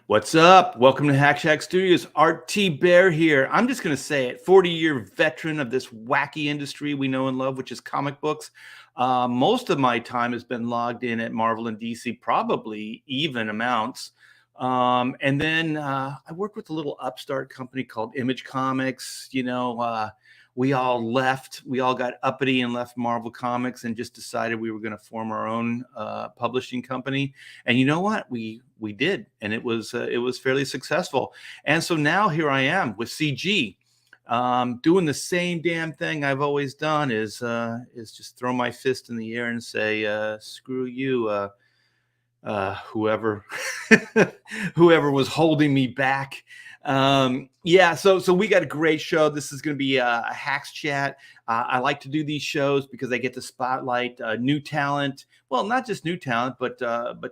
What's up? Welcome to Hack Shack Studios. Art T. Bear here. I'm just going to say it, 40-year veteran of this wacky industry we know and love, which is comic books. Most of my time has been logged in at Marvel and DC, probably even amounts. And then I worked with a little upstart company called Image Comics. We all left. We all got uppity and left Marvel Comics and just decided we were going to form our own publishing company. And you know what? We did, and it was fairly successful. And so now here I am with CG, doing the same damn thing I've always done. Is just throw my fist in the air and say, "Screw you." Whoever whoever was holding me back. So we got a great show. This is going to be a hacks chat. I like to do these shows because I get to spotlight new talent. Well, not just new talent, but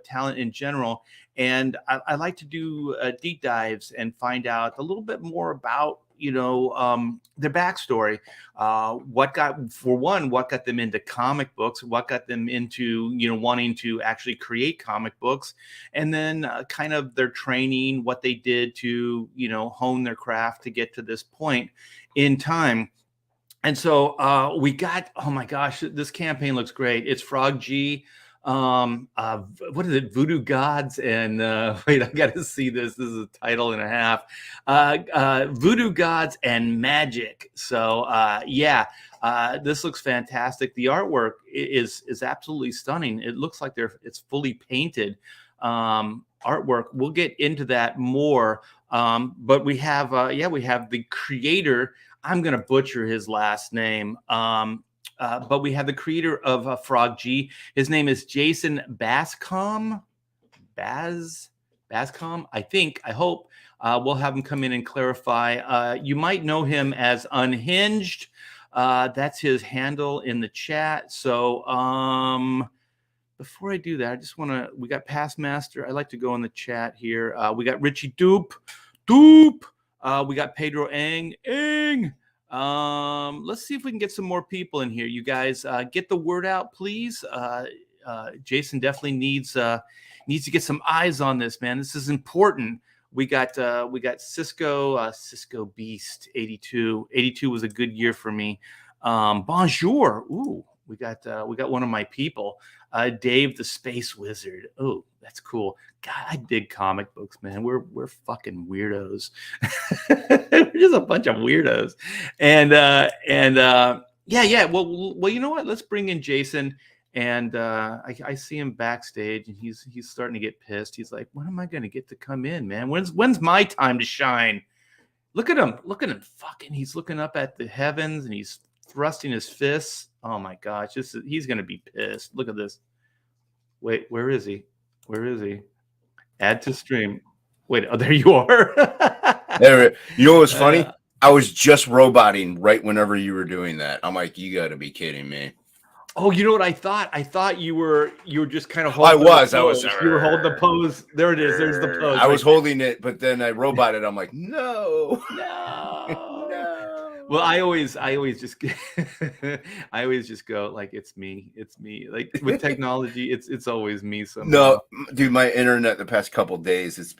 talent in general. And I like to do deep dives and find out a little bit more about their backstory. What got them into comic books, what got them into wanting to actually create comic books, and then kind of their training, what they did to hone their craft to get to this point in time. And so we got, oh my gosh, this campaign looks great. It's Frog G. What is it? Voodoo Gods and wait, I got to see this. This is a title and a half. Voodoo Gods and Magic. So this looks fantastic. The artwork is absolutely stunning. It looks like it's fully painted artwork. We'll get into that more. But we have the creator. I'm gonna butcher his last name. But we have the creator of Frog G. His name is Jason Bascom. Bascom, I hope. We'll have him come in and clarify. You might know him as Unhinged. That's his handle in the chat. So before I do that, I just want to, we got Past Master. I like to go in the chat here. We got Richie Doop. We got Pedro Ang. Let's see if we can get some more people in here. You guys get the word out, please. Jason definitely needs to get some eyes on this, man. This is important. We got Cisco Beast 82. 82 was a good year for me. Bonjour. Ooh, we got one of my people, Dave the Space Wizard. Oh, that's cool. God, I dig comic books, man. We're fucking weirdos. We're just a bunch of weirdos. And yeah. Well, you know what? Let's bring in Jason. And I see him backstage, and he's starting to get pissed. He's like, "When am I going to get to come in, man? When's my time to shine?" Look at him. Fucking, he's looking up at the heavens, and he's thrusting his fists. Oh my gosh, he's going to be pissed. Look at this. Wait, where is he? Add to stream. Wait, oh, there you are. There, you know what's funny? I was just roboting right whenever you were doing that. I'm like, you got to be kidding me. Oh, you know what I thought? I thought you were just kind of holding You were holding the pose. There it is. There's the pose. I was holding it, but then I roboted. I'm like, no. Well, I always just I always just go like, it's me. Like with technology, it's always me. Somehow. No, dude, my internet the past couple of days, it's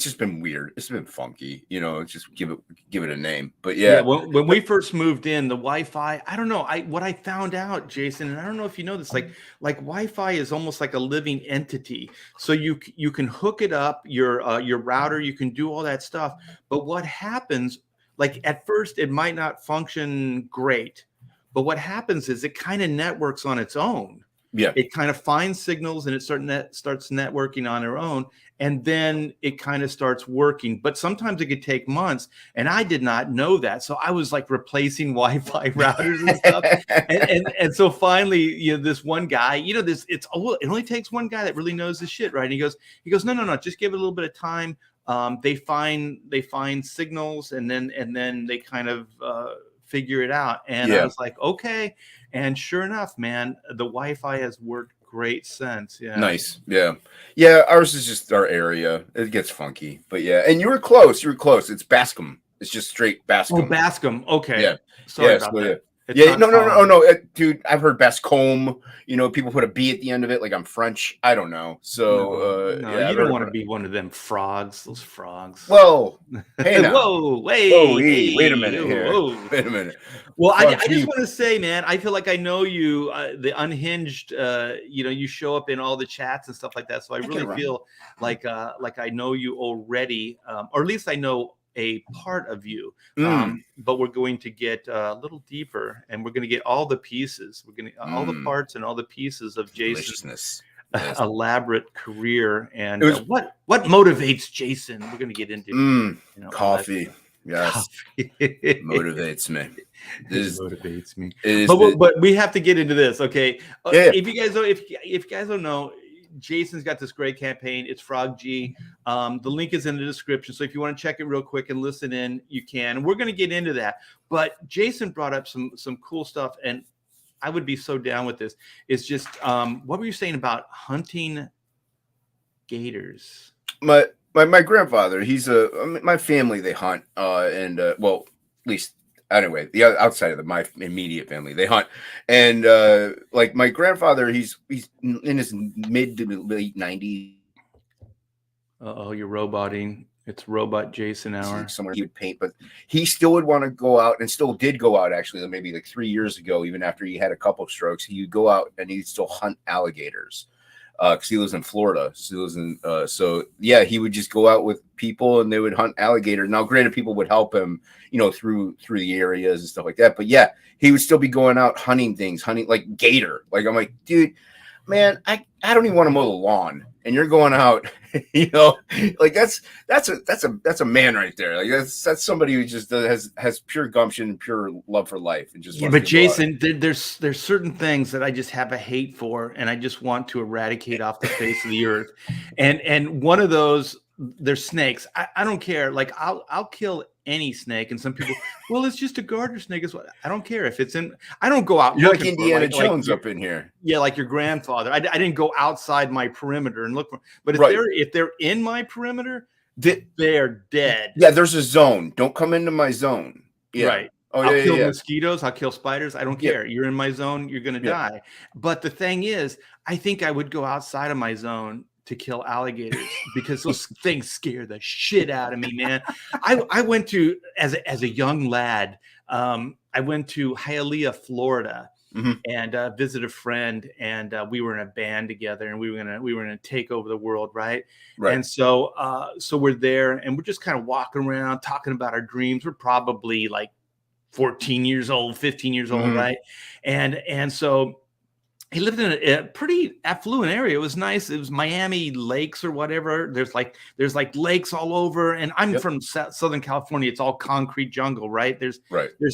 just been weird. It's been funky, just give it a name. But yeah, when we first moved in, the Wi-Fi, I don't know. What I found out, Jason, and I don't know if you know this, like Wi-Fi is almost like a living entity. So you can hook it up, your router, you can do all that stuff. But what happens? Like at first, it might not function great, but what happens is it kind of networks on its own. Yeah, it kind of finds signals and it starts networking on their own, and then it kind of starts working. But sometimes it could take months, and I did not know that, so I was like replacing Wi-Fi routers and stuff. and so finally, this one guy, it only takes one guy that really knows this shit, right? And he goes, no, just give it a little bit of time. They find signals, and then they kind of figure it out. And I was like, okay. And sure enough, man, the Wi-Fi has worked great since. Yeah. Nice. Yeah. Ours is just our area. It gets funky, but yeah. And you were close. It's Bascom. It's just straight Bascom. Oh, Bascom. Okay. Yeah. Sorry about that. It's not calm. No, dude. I've heard Bascom. People put a B at the end of it, like I'm French. I don't know. So, No, yeah, you I've don't heard want to about it. be one of them frogs. Those frogs. Well, hey now. Whoa, Whoa, hey, wait a hey, minute here. whoa. Wait a minute. Well, Frog I just G. want to say, man, I feel like I know you, the unhinged. You show up in all the chats and stuff like that. So I get really around. feel like I know you already, or at least I know a part of you. But we're going to get a little deeper, and we're going to get all the pieces. We're going to all the parts and all the pieces of Jason's Deliciousness. elaborate career, and It was- what motivates Jason. We're going to get into Coffee. Yes. Coffee. Motivates me. It motivates me. It is, But we have to get into this, okay? Yeah. If you guys don't know, Jason's got this great campaign. It's Frog G. The link is in the description, so if you want to check it real quick and listen in, you can. And we're going to get into that. But Jason brought up some cool stuff, and I would be so down with this. It's just what were you saying about hunting gators? My grandfather, my family, they hunt, and well, at least anyway, the outside of my immediate family, they hunt, and like my grandfather, he's in his mid to late 90s. Oh, you're roboting. It's robot Jason hour. Somewhere he would paint, but he still would want to go out, and still did go out actually, maybe like 3 years ago, even after he had a couple of strokes, he would go out and he'd still hunt alligators. Because he lives in Florida, so he lives in. So yeah, he would just go out with people, and they would hunt alligators. Now, granted, people would help him, through the areas and stuff like that. But yeah, he would still be going out hunting like gator. Like I'm like, dude, man, I don't even want to mow the lawn, and you're going out, like that's a man right there. Like that's somebody who just has pure gumption, pure love for life, and just. Yeah, but Jason, there's certain things that I just have a hate for, and I just want to eradicate off the face of the earth. And one of those, there's snakes. I don't care. Like I'll kill any snake. And some people, well, it's just a garter snake. Is what I don't care if it's in. I don't go out. You're like Indiana Jones up in here. Yeah, like your grandfather. I didn't go outside my perimeter and look for. But if they're in my perimeter, they're dead. Yeah, there's a zone. Don't come into my zone. Yeah. Right. Oh, I'll kill mosquitoes. I'll kill spiders. I don't care. You're in my zone. You're going to die. But the thing is, I think I would go outside of my zone to kill alligators because those things scare the shit out of me, man. I went to, as a young lad, I went to Hialeah, Florida, and visit a friend, and we were in a band together, and we were gonna take over the world, right? And so we're there, and we're just kind of walking around, talking about our dreams. We're probably like 14 years old, 15 years old, right? And so he lived in a pretty affluent area. It was nice. It was Miami Lakes or whatever. There's like lakes all over. And I'm from Southern California. It's all concrete jungle, right? There's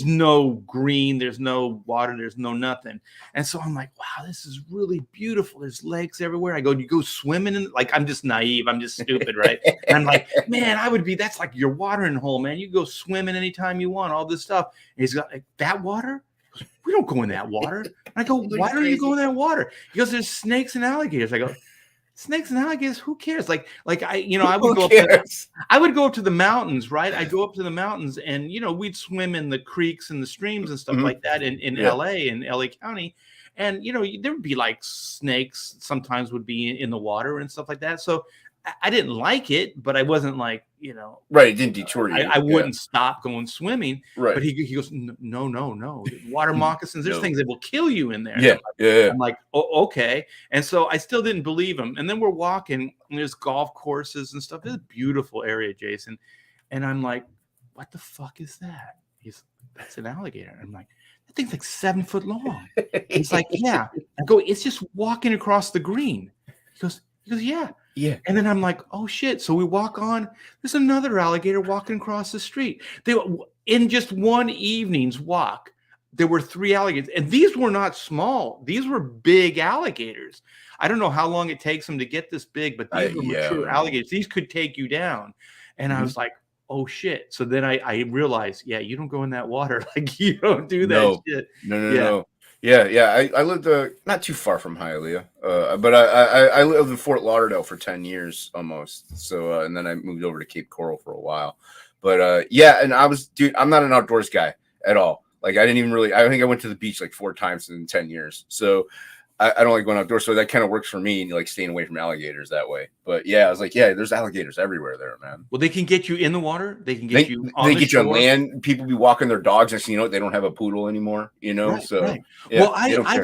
no green. There's no water. There's no nothing. And so I'm like, wow, this is really beautiful. There's lakes everywhere. I go, you go swimming in? Like, I'm just naive. I'm just stupid, right? And I'm like, man, that's like your watering hole, man. You go swimming anytime you want, all this stuff. And he's got like, that water? We don't go in that water. And I go, why don't you go in that water? He goes, there's snakes and alligators. I go, snakes and alligators, who cares? I would go up to the mountains, right? I'd go up to the mountains, and we'd swim in the creeks and the streams and stuff like that in LA and LA County. And there would be like snakes sometimes would be in the water and stuff like that. So I didn't like it, but I wasn't like, it didn't detour you. I wouldn't stop going swimming. Right. But he goes, no. Water moccasins, there's things that will kill you in there. I'm like, oh, okay. And so I still didn't believe him. And then we're walking, and there's golf courses and stuff. It's a beautiful area, Jason. And I'm like, what the fuck is that? That's an alligator. I'm like, that thing's like 7 foot long. He's like, yeah. I go, it's just walking across the green. He goes, yeah. Yeah. And then I'm like, oh shit. So we walk on. There's another alligator walking across the street. In just one evening's walk, there were 3 alligators. And these were not small. These were big alligators. I don't know how long it takes them to get this big, but these were mature alligators. These could take you down. And I was like, oh shit. So then I realized, you don't go in that water. Like, you don't do that shit. No. Yeah. I lived not too far from Hialeah, but I lived in Fort Lauderdale for 10 years almost. So and then I moved over to Cape Coral for a while. But and I'm not an outdoors guy at all. Like I think I went to the beach like 4 times in 10 years. So I don't like going outdoors. So that kind of works for me, and like staying away from alligators that way. But yeah, I was like, yeah, there's alligators everywhere there, man. Well, they can get you in the water. They can get you on they the get you on shore. land. People be walking their dogs, and you know they don't have a poodle anymore. You know, Right, so right. yeah, Well, they don't care.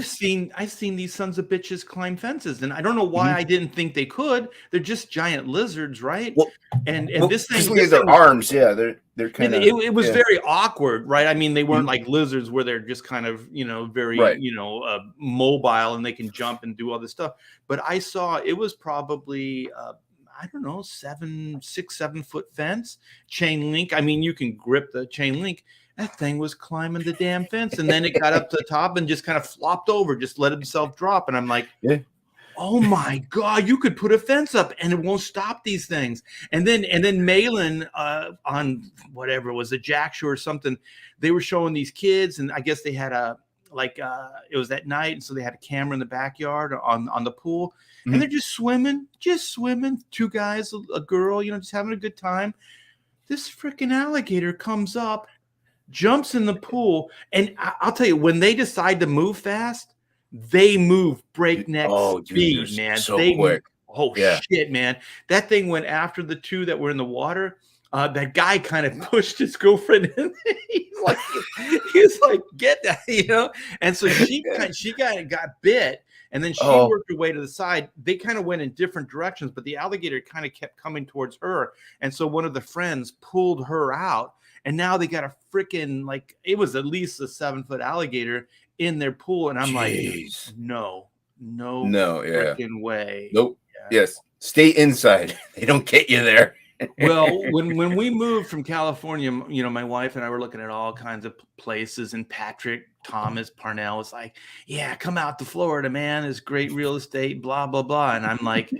I've seen these sons of bitches climb fences, and I don't know why Mhm. I didn't think they could. They're just giant lizards, right? Well, And this just thing, look at their arms. Yeah, they're kind of. it was very awkward, right? I mean, they weren't Mhm. like lizards where they're just kind of, very, Right. mobile and they can jump and do all this stuff. But I saw it was probably, I don't know, 7 foot fence, chain link. I mean, you can grip the chain link. That thing was climbing the damn fence, and then it got up to the top and just kind of flopped over, just let himself drop. And I'm like, Yeah. oh my God, you could put a fence up and it won't stop these things. And then Malin on whatever it was, a Jack Show or something, they were showing these kids, and I guess they had it was at night, and so they had a camera in the backyard on the pool, Mhm. and they're just swimming, 2 guys, a girl, just having a good time. This freaking alligator comes up, jumps in the pool, and I'll tell you, when they decide to move fast, they move breakneck Oh, dude, speed, they're man. so quick. Oh Yeah. shit, man! That thing went after the 2 that were in the water. That guy kind of pushed his girlfriend in. he's like, get that, And so she got bit, and then she worked her way to the side. They kind of went in different directions, but the alligator kind of kept coming towards her, and so one of the friends pulled her out. And now they got a freaking, like, it was at least a 7-foot alligator in their pool. And I'm like, no, yeah. freaking way. Nope. Yeah. Yes. Stay inside. They don't get you there. Well, when we moved from California, my wife and I were looking at all kinds of places, and Patrick Thomas Parnell was like, yeah, come out to Florida, man. It's great real estate, blah, blah, blah. And I'm like,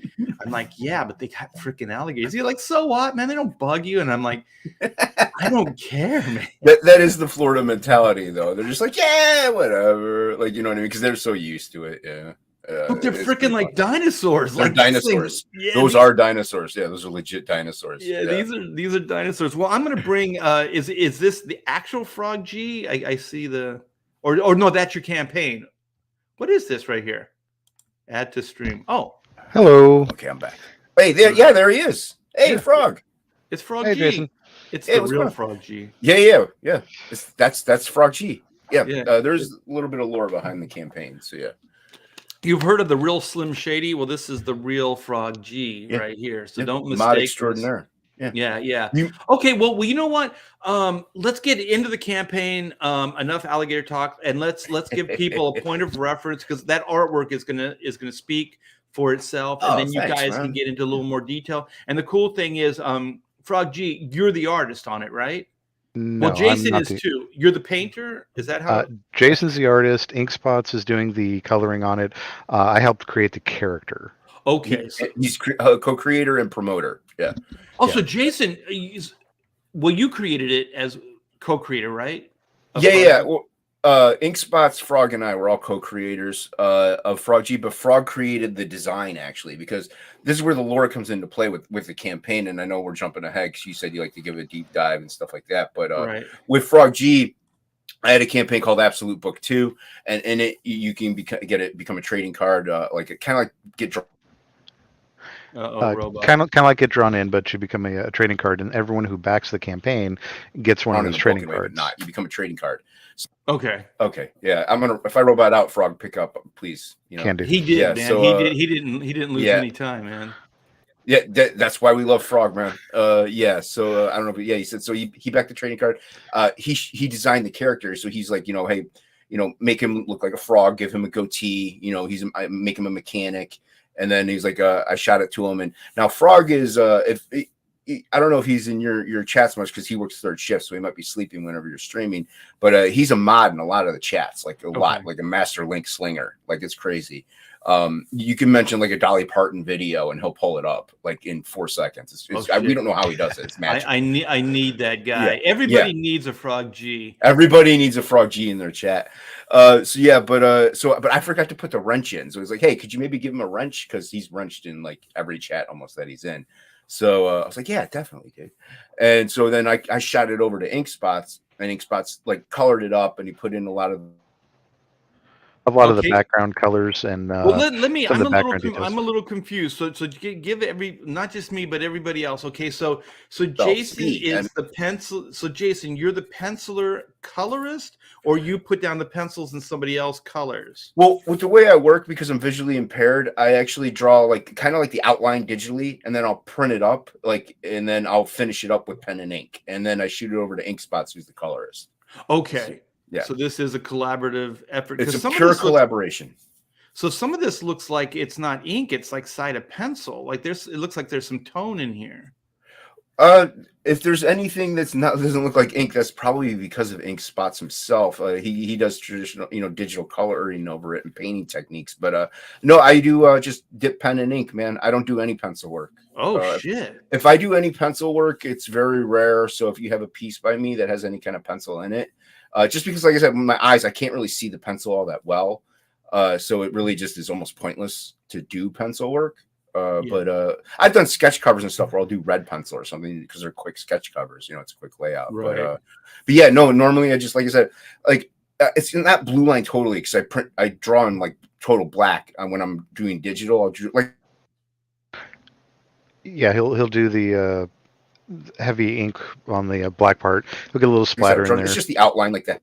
yeah, but they got freaking alligators. He's like, so what, man? They don't bug you. And I'm like, I don't care, man. That is the Florida mentality, though. They're just like, yeah, whatever. Like, you know what I mean? Because they're so used to it. Yeah. But they're freaking like dinosaurs. They're like dinosaurs. Those are dinosaurs. Yeah, those are legit dinosaurs. Yeah, these are dinosaurs. Well, I'm gonna bring. Is this the actual Frog G? I see the, or no, that's your campaign. What is this right here? Add to stream. Oh, hello. Okay, I'm back. Hey, there he is. Hey, Frog. It's Frog Hey, G. Jason. It's the real Frog G. Yeah. That's Frog G. Yeah. Yeah. There's a little bit of lore behind the campaign. So yeah. You've heard of the real Slim Shady? Well, this is the real Frog G right here. So don't mistake. Mod extraordinaire. Yeah. Okay, well, you know what? Let's get into the campaign. Enough alligator talk, and let's give people a point of reference, because that artwork is gonna speak for itself, and then you guys can get into a little more detail. And the cool thing is, Frog G, you're the artist on it, right? No, well, Jason is too. You're the painter. Is that how? Jason's the artist. Inkspots is doing the coloring on it. I helped create the character. Okay, he's co-creator and promoter. Yeah. So Jason, you created it as co-creator, right? Yeah. Well, Inkspots, Frog, and I were all co-creators of Frog G, but Frog created the design, actually, because this is where the lore comes into play with the campaign. And I know we're jumping ahead because you said you like to give a deep dive and stuff like that. But with Frog G, I had a campaign called Absolute Book 2, and in it you can become a trading card, like kind of like get drawn. Kind of like get drawn in, but you become a trading card, and everyone who backs the campaign gets one of those trading cards. Not you become a trading card. Okay. Yeah, I'm gonna. If I robot out, Frog, pick up, please. Can do. He did, yeah, man. So, he didn't lose any time, man. Yeah, that's why we love Frog, man. Yeah. So I don't know, but yeah, he said so. He backed the trading card. He designed the character, so he's like, hey, make him look like a frog, give him a goatee. I make him a mechanic, and then he's like, I shot it to him, and now Frog is I don't know if he's in your chats much because he works third shift, so he might be sleeping whenever you're streaming. But he's a mod in a lot of the chats, like a lot, like a master link slinger, like it's crazy. You can mention like a Dolly Parton video and he'll pull it up like in 4 seconds. We don't know how he does it. It's magic. I need that guy. Yeah. Everybody needs a Frog G. Everybody needs a Frog G in their chat. But I forgot to put the wrench in. So it's like, hey, could you maybe give him a wrench? Because he's wrenched in like every chat almost that he's in. So I was like, yeah, definitely, dude. And so then I shot it over to Ink Spots, and Ink Spots like colored it up, and he put in a lot of the background colors and well, let me. I'm a little confused. So give not just me, but everybody else. Okay, so Jason is the pencil. So Jason, you're the penciler colorist, or you put down the pencils and somebody else colors? Well, with the way I work, because I'm visually impaired, I actually draw like kind of like the outline digitally, and then I'll print it up, and then I'll finish it up with pen and ink, and then I shoot it over to Ink Spots, who's the colorist. Okay. Yeah. So this is a collaborative effort. It's a pure collaboration. So some of this looks like it's not ink; it's like side of pencil. Like it looks like there's some tone in here. If there's anything doesn't look like ink, that's probably because of Ink Spots himself. He does traditional, digital coloring over it and painting techniques. But no, I do just dip pen and ink, man. I don't do any pencil work. Oh shit! If I do any pencil work, it's very rare. So if you have a piece by me that has any kind of pencil in it. Just because, like I said, with my eyes, I can't really see the pencil all that well. So it really just is almost pointless to do pencil work. But I've done sketch covers and stuff where I'll do red pencil or something because they're quick sketch covers. It's a quick layout. Right. But yeah, no, normally I just, like I said, like it's not blue line totally because I draw in like total black. When I'm doing digital, I'll do like. Yeah, he'll do the heavy ink on the black part. He'll get a little splatter in there. It's just the outline like that.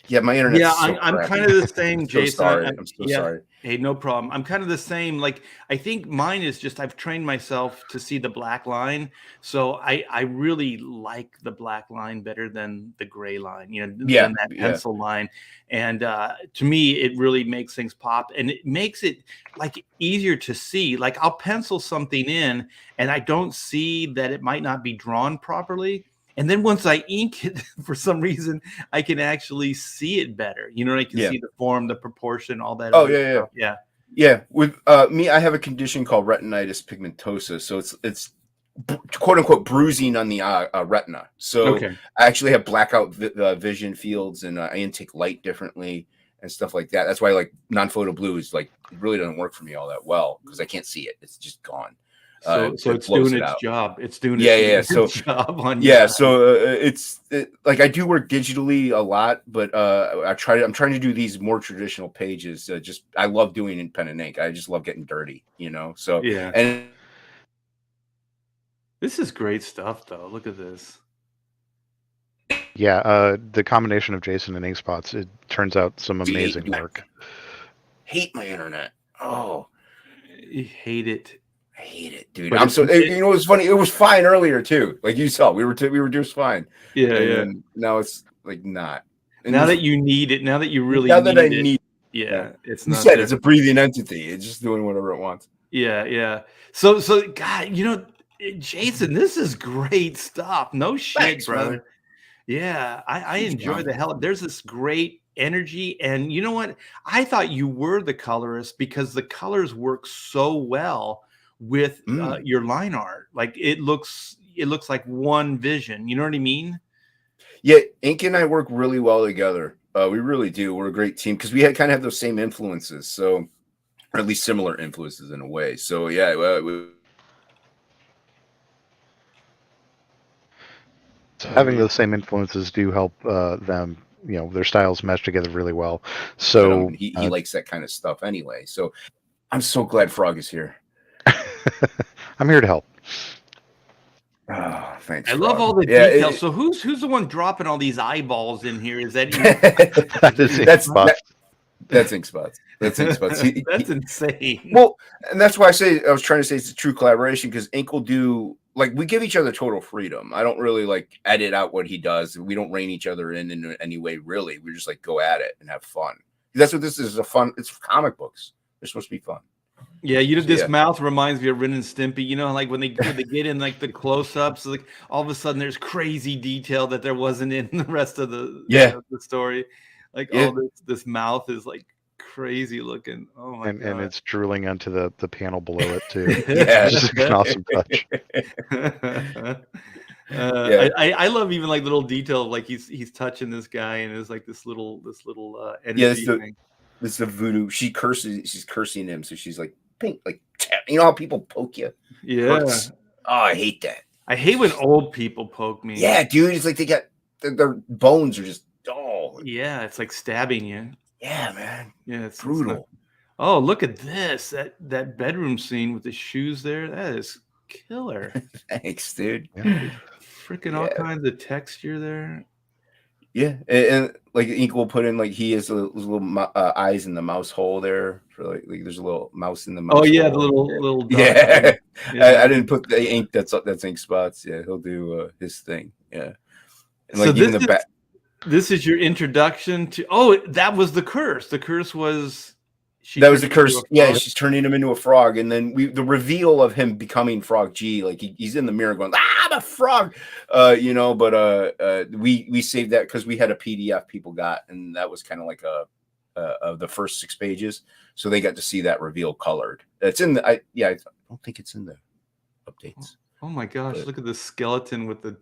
Yeah, my internet. Yeah, I'm kind of the same, Jason. I'm so sorry. Hey, no problem. I'm kind of the same. Like, I think mine is just I've trained myself to see the black line, so I really like the black line better than the gray line. Than that pencil line. And to me, it really makes things pop, and it makes it like easier to see. Like I'll pencil something in, and I don't see that it might not be drawn properly. And then once I ink it, for some reason, I can actually see it better. I can see the form, the proportion, all that. Oh, yeah. With me, I have a condition called retinitis pigmentosa. So it's quote unquote bruising on the retina. So I actually have blackout vision fields, and I intake light differently and stuff like that. That's why like non-photo blue is like it really doesn't work for me all that well because I can't see it. It's just gone. So it's doing its job. It's doing its job on it's like I do work digitally a lot, but I'm trying to do these more traditional pages. I love doing in pen and ink. I just love getting dirty, So yeah. And this is great stuff, though. Look at this. Yeah, the combination of Jason and Ink Spots, it turns out some amazing work. Hate my internet. Oh, you hate it. I hate it, dude. It was funny. It was fine earlier too. Like you saw, we were just fine. Yeah, yeah. Now it's like not. And now that you need it, now that you really need it. Yeah, it's you not. It's a breathing entity. It's just doing whatever it wants. Yeah, yeah. So God, Jason, this is great stuff. No shit, Thanks, brother. Man. Yeah, I enjoy the hell. There's this great energy, and you know what? I thought you were the colorist because the colors work so well with your line art. Like it looks like one vision. You know what I mean? Yeah, Ink and I work really well together. We really do. We're a great team because we kind of have those same influences, or at least similar influences in a way. So yeah, having those same influences do help them. Their styles mesh together really well. So he likes that kind of stuff anyway. So I'm so glad Frog is here. I'm here to help. Oh, thanks. I love all the details. So who's the one dropping all these eyeballs in here? Is that you? That's Ink Spots. That's Ink Spots. That's insane. Well, and that's why I was trying to say it's a true collaboration because Ink will do we give each other total freedom. I don't really edit out what he does. We don't rein each other in any way. Really, we just go at it and have fun. That's what this is. It's comic books. They're supposed to be fun. Yeah, this mouth reminds me of Ren and Stimpy. Like when they get in the close-ups, all of a sudden there's crazy detail that there wasn't in the rest of the story. This mouth is crazy looking. Oh my and god. it's drooling onto the panel below it too. Yeah. It's just an awesome touch. Yeah. I love even like little detail, like he's touching this guy and it's like this little Yeah, energy thing. this is the voodoo. She's cursing him, so she's like pink, like you know how people poke you. Yeah. Hurts. Oh, I hate that. I hate when old people poke me. Yeah, dude, it's like they got their bones are just Yeah, it's like stabbing you. yeah, man. Yeah, it's Brutal. oh, look at this. That bedroom scene with the shoes there. That is killer. Thanks, dude. Yeah. Freaking all kinds of texture there. Yeah, and like Ink will put in like he has those little eyes in the mouse hole there for like there's a little mouse in the mouse. Oh yeah, the hole. little dot yeah. thing. I didn't put the ink. That's ink spots. Yeah, he'll do his thing. Yeah, and So like even the back. This is your introduction to. Oh, that was the curse. The curse was. That was the curse. Yeah, she's turning him into a frog, and then the reveal of him becoming Frog G. Like he's in the mirror going, "Ah, I'm a frog," you know. But we saved that because we had a PDF people got, and that was kind of like of the first 6 pages, so they got to see that reveal colored. It's in the I don't think it's in the updates. Oh my gosh! Look at the skeleton with the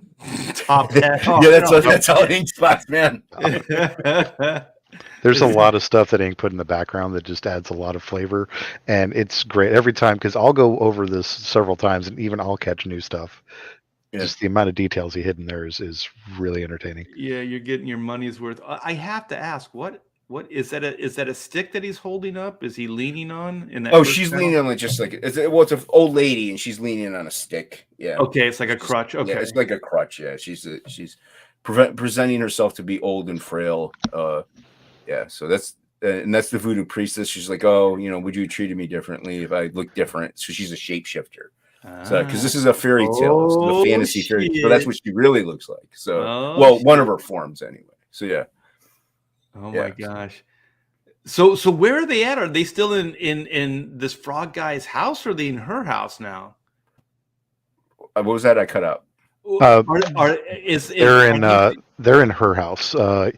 top hat. Yeah, that's all ink spots, man. There's a lot of stuff that Ink put in the background that just adds a lot of flavor, and it's great every time because I'll go over this several times and even I'll catch new stuff. Yeah. Just the amount of details he hidden there is really entertaining. Yeah, you're getting your money's worth. I have to ask, what is that? Is that a stick that he's holding up? Is he leaning on? In that she's leaning on it's an old lady and she's leaning on a stick. Yeah. Okay, it's like a crutch. Okay, yeah, it's like a crutch. Yeah, she's presenting herself to be old and frail. Yeah, so that's the voodoo priestess. She's like, oh, you know, would you have treated me differently if I looked different? So she's a shapeshifter. So because this is a fairy tale, it's a fantasy fairy tale. So that's what she really looks like. So one of her forms anyway. So yeah. Oh my gosh. So where are they at? Are they still in this frog guy's house, or are they in her house now? What was that? I cut out. They're in her house.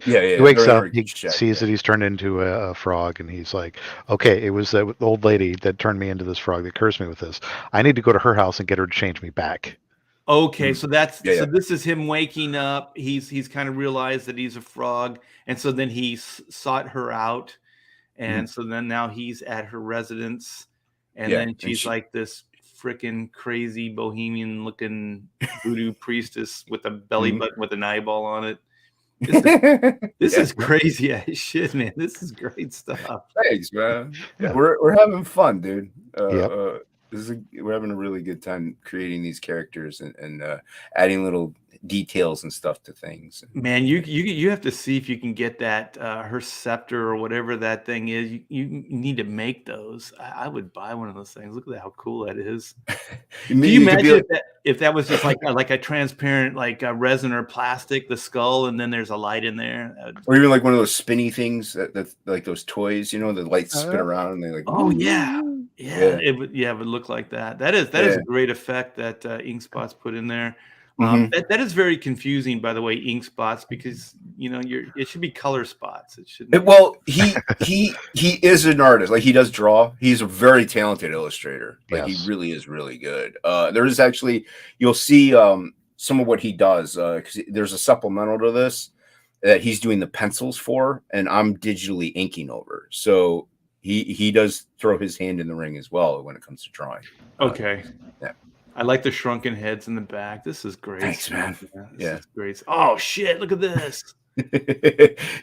He wakes up, he sees that he's turned into a frog, and he's like, okay, it was the old lady that turned me into this frog that cursed me with this. I need to go to her house and get her to change me back. Okay, so that's so this is him waking up. He's kind of realized that he's a frog, and so then he sought her out, and so then now he's at her residence, and then she's like this freaking crazy bohemian looking voodoo priestess with a belly button with an eyeball on it. This is crazy as shit, man. This is great stuff. Thanks, man. Yeah. We're having fun, dude. We're having a really good time creating these characters and adding little details and stuff to things. Man, you have to see if you can get that her scepter or whatever that thing is. You need to make those. I would buy one of those things. Look at how cool that is. Do you imagine if that was just like a transparent resin or plastic, the skull, and then there's a light in there, or even like one of those spinny things that like those toys, you know, the lights spin around and they like. Oh yeah. It would look like that. That is a great effect that Ink Spots put in there. That is very confusing, by the way, Ink Spots, because it should be color spots. It shouldn't. Well, he is an artist. Like he does draw. He's a very talented illustrator. Like he really is really good. There is actually you'll see some of what he does because there's a supplemental to this that he's doing the pencils for, and I'm digitally inking over. So he does throw his hand in the ring as well when it comes to drawing. Okay. Yeah. I like the shrunken heads in the back. This is great. Thanks, man. This is great. Oh shit! Look at this.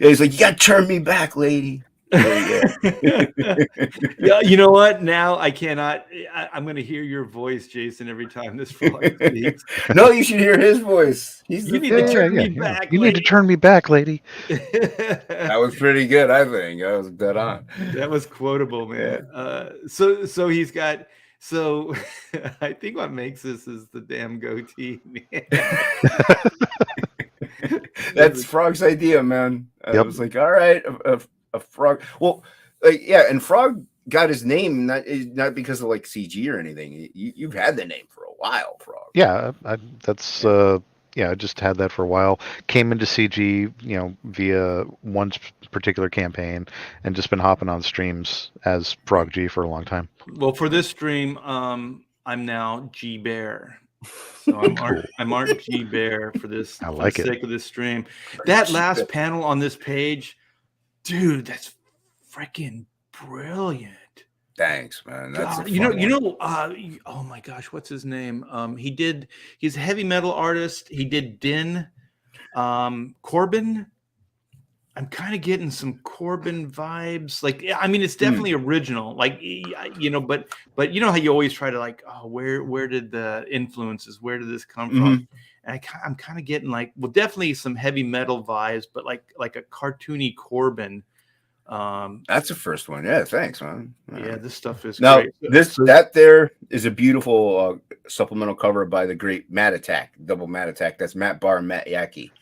He's like, you got to turn me back, lady. Yeah, you know what? Now I cannot. I'm going to hear your voice, Jason, every time this frog speaks. No, you should hear his voice. You need to turn me back. You need to turn me back, lady. That was pretty good, I think. I was dead on. That was quotable, man. So he's got. So I think what makes this is the damn goatee, man. That's Frog's idea, man. I was like, all right, a frog. Well, and Frog got his name not because of like CG or anything. You've had the name for a while, Frog. Yeah, that's Yeah, I just had that for a while. Came into CG, via one particular campaign, and just been hopping on streams as Frog G for a long time. Well, for this stream, I'm now G Bear. So I'm Art G Bear for this. I For like the it. sake of this stream. That last panel on this page, dude, that's freaking brilliant. Thanks, man. That's oh my gosh, what's his name? He's a heavy metal artist. He did Din, Corbin. I'm kind of getting some Corbin vibes. Like, I mean, it's definitely original. Like, but you know how you always try to like, oh, where did the influences? Where did this come from? And I'm kind of getting like, well, definitely some heavy metal vibes, but like a cartoony Corbin. That's the first one. Yeah, thanks, man. Yeah, this stuff is great. This that there is a beautiful supplemental cover by the great Matt Attack, double Matt Attack. That's Matt Barr and Matt Yackey.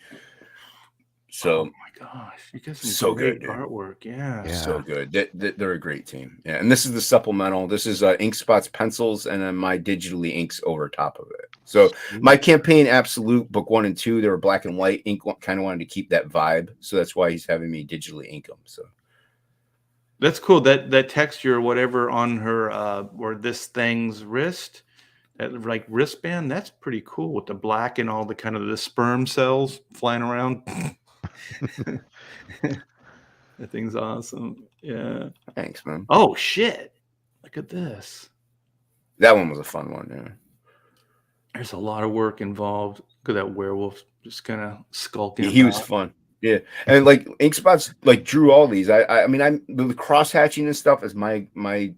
So, oh my gosh, you guys some so great good artwork. Yeah, so good. They're a great team. Yeah, and this is the supplemental. This is Ink Spots pencils, and then my digitally inks over top of it. So my campaign Absolute book 1 and 2, they were black and white. Ink kind of wanted to keep that vibe, so that's why he's having me digitally ink them. So. That's cool. That texture or whatever on her or this thing's wrist, that like wristband, that's pretty cool with the black and all the kind of the sperm cells flying around. That thing's awesome. Yeah. Thanks, man. Oh shit. Look at this. That one was a fun one, yeah. There's a lot of work involved. Look at that werewolf just kind of skulking. Yeah, he was fun. Yeah, and like Ink Spots like drew all these. I mean, the cross hatching and stuff is my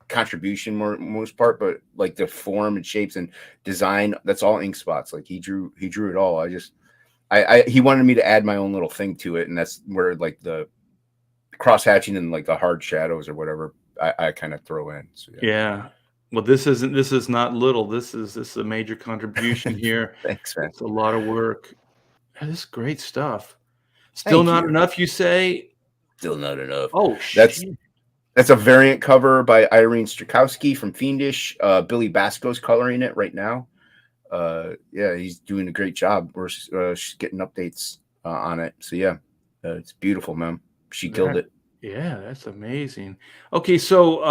contribution most part, but like the form and shapes and design, that's all Ink Spots. Like he drew it all. He wanted me to add my own little thing to it, and that's where like the cross hatching and like the hard shadows or whatever I kind of throw in. So, yeah. Well, this is not little. This is a major contribution here. Thanks, man. It's a lot of work. This is great stuff. Still not enough, you say? Still not enough. Oh, shit. That's a variant cover by Irene Strakowski from Fiendish. Billy Basco's coloring it right now. Yeah, he's doing a great job. We're getting updates on it. So yeah, it's beautiful, man. She killed it. Yeah, that's amazing. Okay, so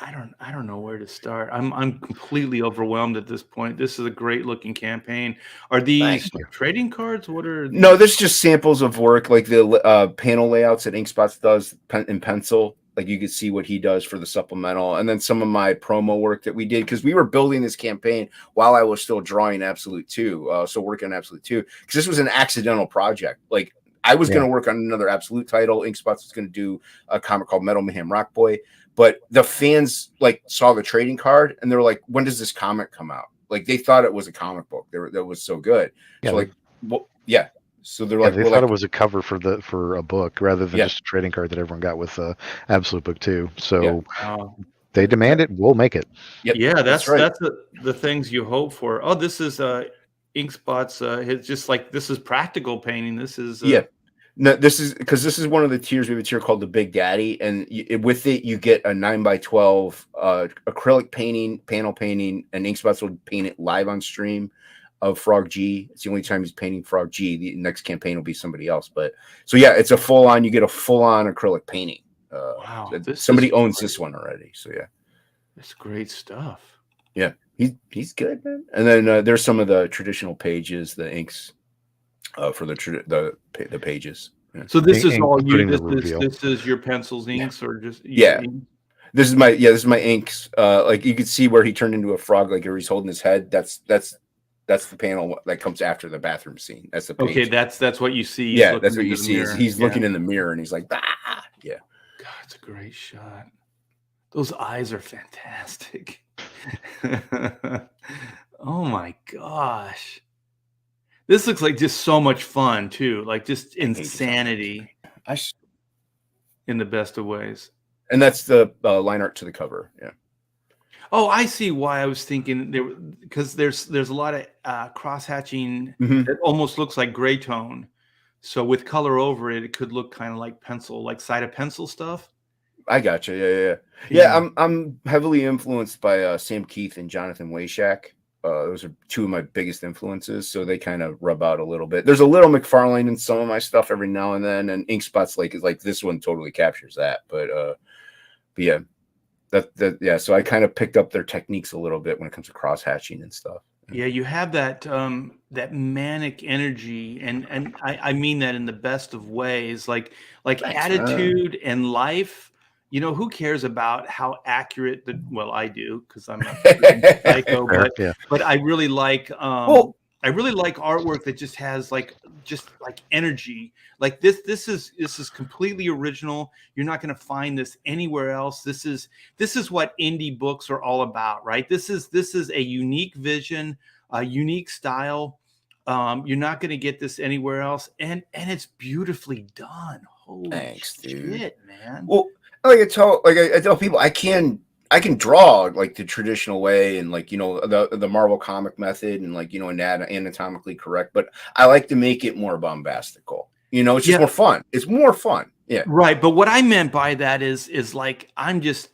I don't know where to start. I'm completely overwhelmed at this point. This is a great looking campaign. Are these trading cards? What are these? No, this is just samples of work, like the panel layouts that Ink Spots does in pencil. Like you could see what he does for the supplemental, and then some of my promo work that we did because we were building this campaign while I was still drawing Absolute 2. So working on Absolute 2 because this was an accidental project. Like I was going to work on another Absolute title. Ink Spots was going to do a comic called Metal Mayhem Rock Boy. But the fans like saw the trading card and they were like, when does this comic come out? Like they thought it was a comic book. That was so good. Yeah, so like, well, yeah. So they're like, they thought it was a cover for a book rather than just a trading card that everyone got with Absolute Book 2. So they demand it. We'll make it. Yep. Yeah, that's right. That's the things you hope for. Oh, this is Ink Spots. It's just like this is practical painting. This is No, this is one of the tiers. We have a tier called the Big Daddy, and with it you get a 9x12 acrylic painting, panel painting, and Ink Spots will paint it live on stream of Frog G. It's the only time he's painting Frog G. The next campaign will be somebody else, but so yeah, it's a full on. You get a full on acrylic painting. Wow, somebody owns this one already. So yeah, that's great stuff. Yeah, he's good, man. And then there's some of the traditional pages, the inks. For the pages. Yeah. So this is all you. This is your pencils, inks, or just This is my inks. Like you could see where he turned into a frog, like he's holding his head. That's the panel that comes after the bathroom scene. That's the page. Okay. That's what you see. Yeah, that's what you see. He's looking in the mirror and he's like, ah, yeah. God, it's a great shot. Those eyes are fantastic. Oh my gosh. This looks like just so much fun too, like just insanity in the best of ways. And that's the line art to the cover. Yeah. Oh, I see why I was thinking there, because there's a lot of cross hatching. It almost looks like gray tone. So with color over it, it could look kind of like pencil, like side of pencil stuff. I gotcha. Yeah. I'm heavily influenced by Sam Keith and Jonathan Wayshak. those are two of my biggest influences, so they kind of rub out a little bit. There's a little McFarlane in some of my stuff every now and then, and Ink Spots is like this one totally captures that. But yeah, yeah. So I kind of picked up their techniques a little bit when it comes to cross hatching and stuff. Yeah, you have that that manic energy, and I mean that in the best of ways, like Thanks, attitude and life. You know, who cares about how accurate well, I do, because I'm a psycho, but I really like I really like artwork that just has like energy. Like this is completely original. You're not going to find this anywhere else. This is what indie books are all about, right? This is a unique vision, a unique style. You're not going to get this anywhere else, and it's beautifully done. Holy Thanks, shit, dude. man! Well, I tell people I can draw like the traditional way and like, you know, the Marvel comic method and like, you know, anatomically correct, but I like to make it more bombastical. You know, it's just more fun. It's more fun. Yeah. Right. But what I meant by that is like I'm just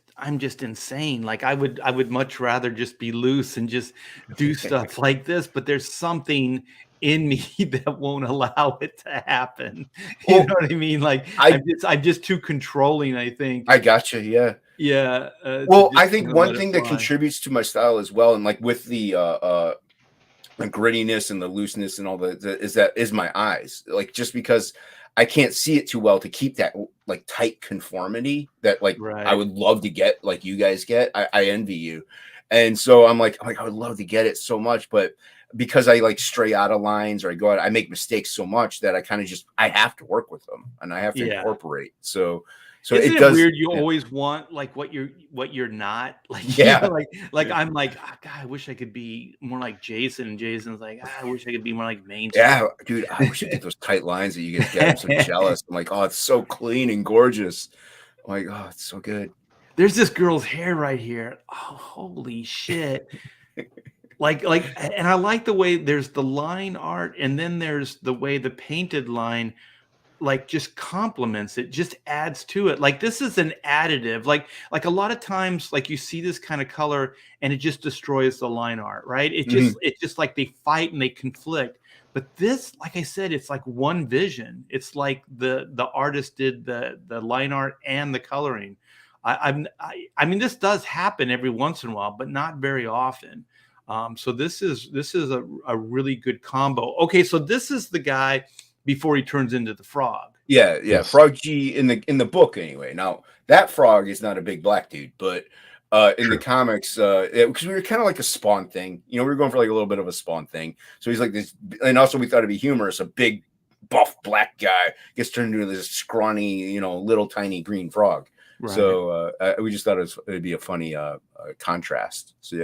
insane. Like I would much rather just be loose and just do stuff like this, but there's something in me that won't allow it to happen. You know what I mean? Like I'm just too controlling, I think. I gotcha, yeah. Yeah. Well, I think one thing that contributes to my style as well, and like with the grittiness and the looseness and all is my eyes. Like just because I can't see it too well to keep that like tight conformity that like I would love to get, like you guys get. I envy you. And so I'm like I would love to get it so much, but because I like stray out of lines or I go out, I make mistakes so much that I kind of just I have to work with them and I have to incorporate. So isn't it weird? You always want like what you're not, like, you know, like I'm like, oh, God, I wish I could be more like Jason, and Jason's like, I wish I could be more like Mainstream. Yeah, dude, I wish I get those tight lines that you guys get. I'm so jealous. I'm like, oh, it's so clean and gorgeous. I'm like, oh, it's so good. There's this girl's hair right here. Oh, holy shit. like, and I like the way there's the line art, and then there's the way the painted line like just complements it, just adds to it. Like this is an additive. Like a lot of times, like you see this kind of color and it just destroys the line art, right? It's just like they fight and they conflict. But this, like I said, it's like one vision. It's like the artist did the line art and the coloring. I mean, this does happen every once in a while, but not very often. So this is a really good combo. Okay, so this is the guy before he turns into the frog. Yeah. Yes. Frog G in the book anyway. Now that frog is not a big black dude, but in the comics, because we were kind of like a Spawn thing, you know, we were going for like a little bit of a Spawn thing. So he's like this, and also we thought it'd be humorous. A big buff black guy gets turned into this scrawny, you know, little tiny green frog. Right. So we just thought it'd be a funny contrast. So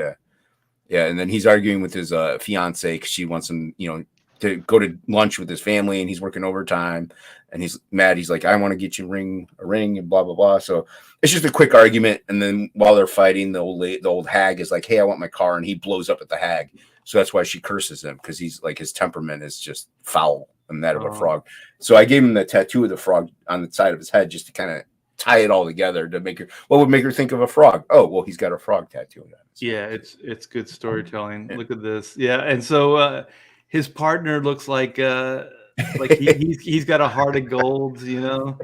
yeah. And then he's arguing with his fiance because she wants him, you know, to go to lunch with his family, and he's working overtime, and he's mad. He's like, I want to get you a ring, and blah blah blah. So it's just a quick argument, and then while they're fighting, the old hag is like, hey, I want my car, and he blows up at the hag. So that's why she curses him, because he's like, his temperament is just foul and that of a frog. So I gave him the tattoo of the frog on the side of his head just to kind of tie it all together to make her. What would make her think of a frog? Oh, well, he's got a frog tattoo on it. So, yeah, it's good storytelling. Look at this. Yeah, and so his partner looks like he's got a heart of gold, you know.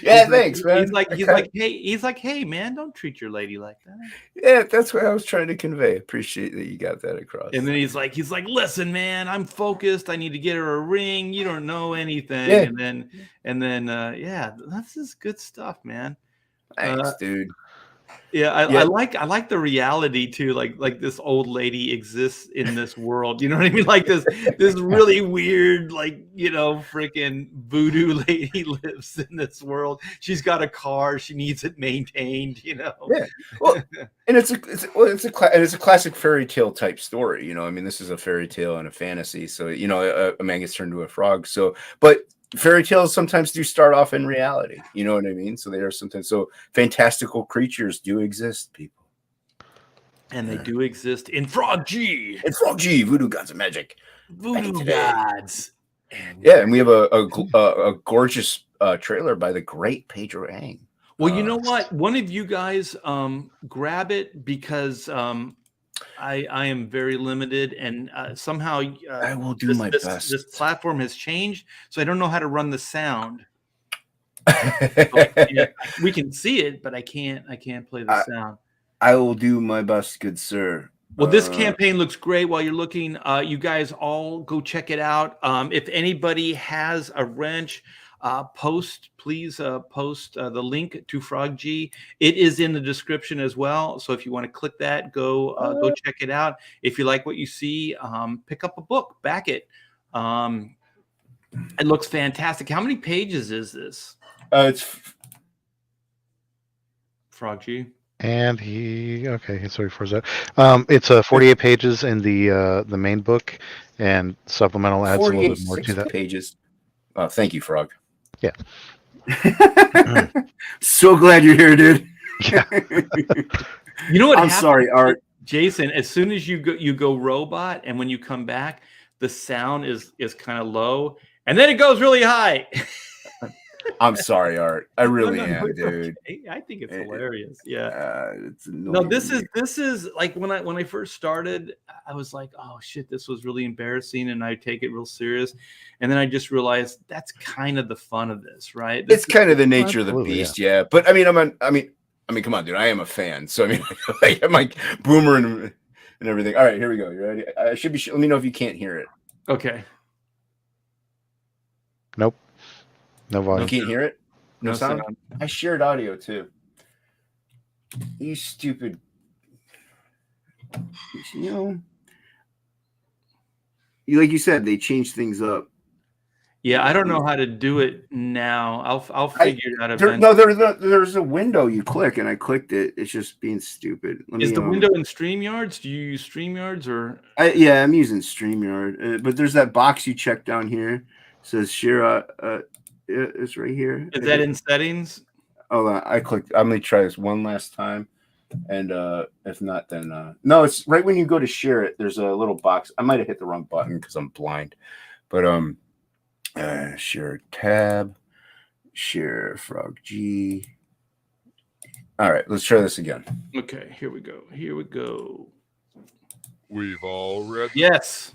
Yeah, thanks, man. He's like, hey, man, don't treat your lady like that. Yeah, that's what I was trying to convey. Appreciate that you got that across. And then he's like, listen, man, I'm focused. I need to get her a ring. You don't know anything. Yeah. And then yeah, that's just good stuff, man. Thanks, dude. Yeah, I like the reality too. Like this old lady exists in this world. You know what I mean? Like this really weird, like, you know, freaking voodoo lady lives in this world. She's got a car. She needs it maintained. You know. Yeah. Well, and it's a classic fairy tale type story. You know, I mean, this is a fairy tale and a fantasy. So you know, a man gets turned into a frog. So, but fairy tales sometimes do start off in reality. You know what I mean? So they are sometimes, so fantastical creatures do exist, people. And they do exist in Frog G. In Frog G, voodoo gods of magic. Voodoo gods. And we have a gorgeous trailer by the great Pedro Ang. Well, you know what? One of you guys grab it, because I am very limited, and somehow I will do my best. This platform has changed, so I don't know how to run the sound. We can see it, but I can't play the sound. I will do my best, good sir. Well, this campaign looks great. While you're looking, you guys all go check it out. If anybody has a wrench, please post the link to Frog G. It is in the description as well. So if you want to click that, go check it out. If you like what you see, pick up a book, back it. It looks fantastic. How many pages is this? It's Frog G. And sorry for that. It's 48 pages in the main book, and supplemental adds a little bit more to that. Pages. Thank you, Frog. Yeah. So glad you're here, dude. Yeah. You know what? I'm sorry, Art. Jason, as soon as you go robot, and when you come back, the sound is kind of low, and then it goes really high. I'm sorry, Art. I really am, dude. Okay. I think it's hilarious. Yeah. It's no, this is like when I first started, I was like, oh shit, this was really embarrassing, and I take it real serious. And then I just realized that's kind of the fun of this, right? It's kind of the nature of the beast, yeah. But I mean, come on, dude. I am a fan, so I mean, like, I'm like boomer and everything. All right, here we go. You ready? I should be. Let me know if you can't hear it. Okay. Nope. No volume. You can't hear it? No sound? I shared audio too. You stupid. You know, like you said, they changed things up. Yeah, I don't know how to do it now. I'll figure it out eventually. There's a window you click, and I clicked it. It's just being stupid. Is the window in StreamYards? Do you use StreamYards or? Yeah, I'm using StreamYard. But there's that box you check down here. It says share. It's right here. Is that in settings? Hold on, I clicked. I'm gonna try this one last time, and if not, then no. It's right when you go to share it. There's a little box. I might have hit the wrong button because I'm blind, but share tab, share Frog G. All right, let's try this again. Okay, here we go. We've all read. Yes.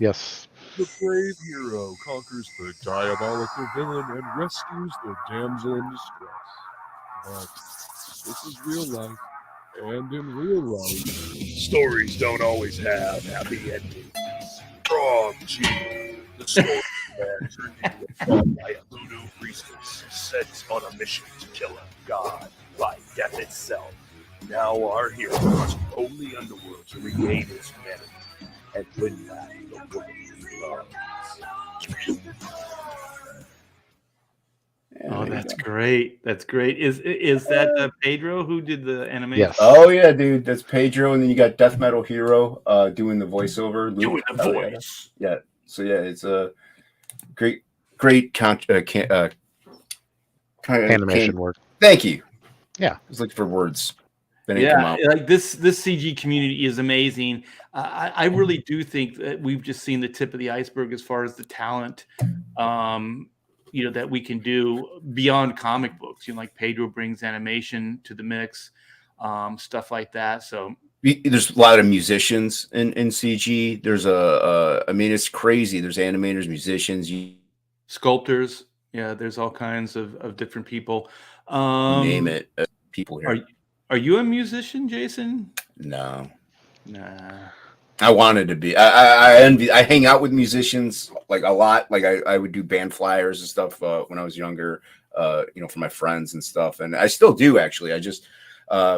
The brave hero conquers the diabolical villain and rescues the damsel in distress. But this is real life, and in real life, stories don't always have happy endings. Frog G, the story man turned into a frog by a voodoo priestess sent on a mission to kill a god by death itself. Now our hero must roam the underworld to regain his humanity and win back the woman he loves. Oh, that's great. That's great. Is that Pedro who did the animation? Yes. Oh yeah, dude, that's Pedro, and then you got Death Metal Hero doing the voiceover. Doing the voice. Yeah. So yeah, it's a great animation work. Thank you. Yeah, I was looking for words. Yeah, like this CG community is amazing. I really do think that we've just seen the tip of the iceberg as far as the talent, that we can do beyond comic books. Like Pedro brings animation to the mix, stuff like that. So there's a lot of musicians in CG. There's it's crazy. There's animators, musicians, sculptors. Yeah, there's all kinds of different people. Name it. People here. Are you a musician, Jason? No. Nah. I wanted to be. I hang out with musicians like a lot. Like I would do band flyers and stuff when I was younger. For my friends and stuff, and I still do actually. I just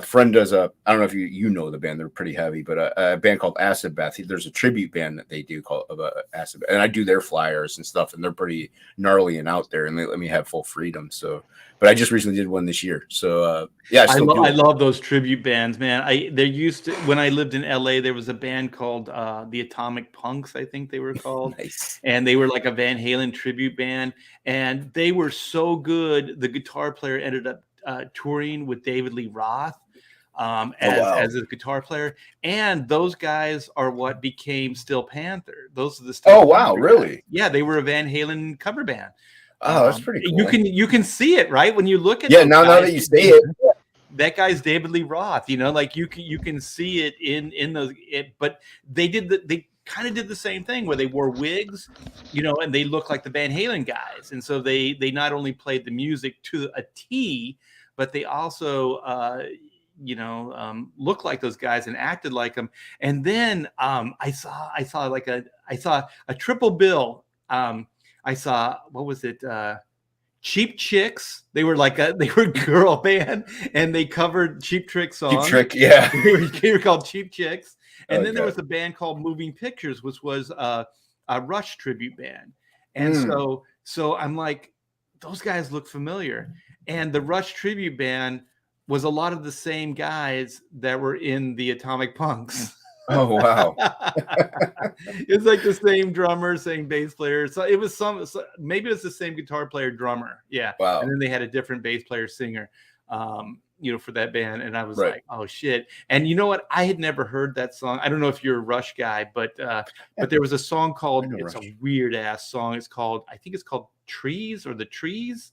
friend does I don't know if you know the band. They're pretty heavy, but a band called Acid Bath. There's a tribute band that they do called Acid Bath, and I do their flyers and stuff, and they're pretty gnarly and out there, and they let me have full freedom. So. But I just recently did one this year, so yeah. I love those tribute bands, man. There used to, when I lived in LA, there was a band called the Atomic Punks, I think they were called. Nice. And they were like a Van Halen tribute band, and they were so good. The guitar player ended up touring with David Lee Roth as a guitar player, and those guys are what became Steel Panther. Those are the Steel Oh wow, Panther really? guys. Yeah, they were a Van Halen cover band. Oh, that's pretty cool. You can see it, right, when you look at now that you say it. that guy's David Lee Roth. You know, like you can see it in those. But they kind of did the same thing where they wore wigs, you know, and they looked like the Van Halen guys. And so they not only played the music to a T, but they also looked like those guys and acted like them. And then I saw a triple bill. I saw, what was it? Cheap Chicks. They were a girl band, and they covered Cheap Trick songs. Cheap Trick, yeah. They were called Cheap Chicks. And then there was a band called Moving Pictures, which was a Rush tribute band. And so I'm like, those guys look familiar. And the Rush tribute band was a lot of the same guys that were in the Atomic Punks. Oh, wow. It's like the same drummer, same bass player. So it was maybe it was the same guitar player, drummer. Yeah. Wow. And then they had a different bass player, singer. For that band. And I was like, oh shit. And you know what? I had never heard that song. I don't know if you're a Rush guy, but there was a song called, it's Rush. A weird ass song. I think it's called Trees or The Trees.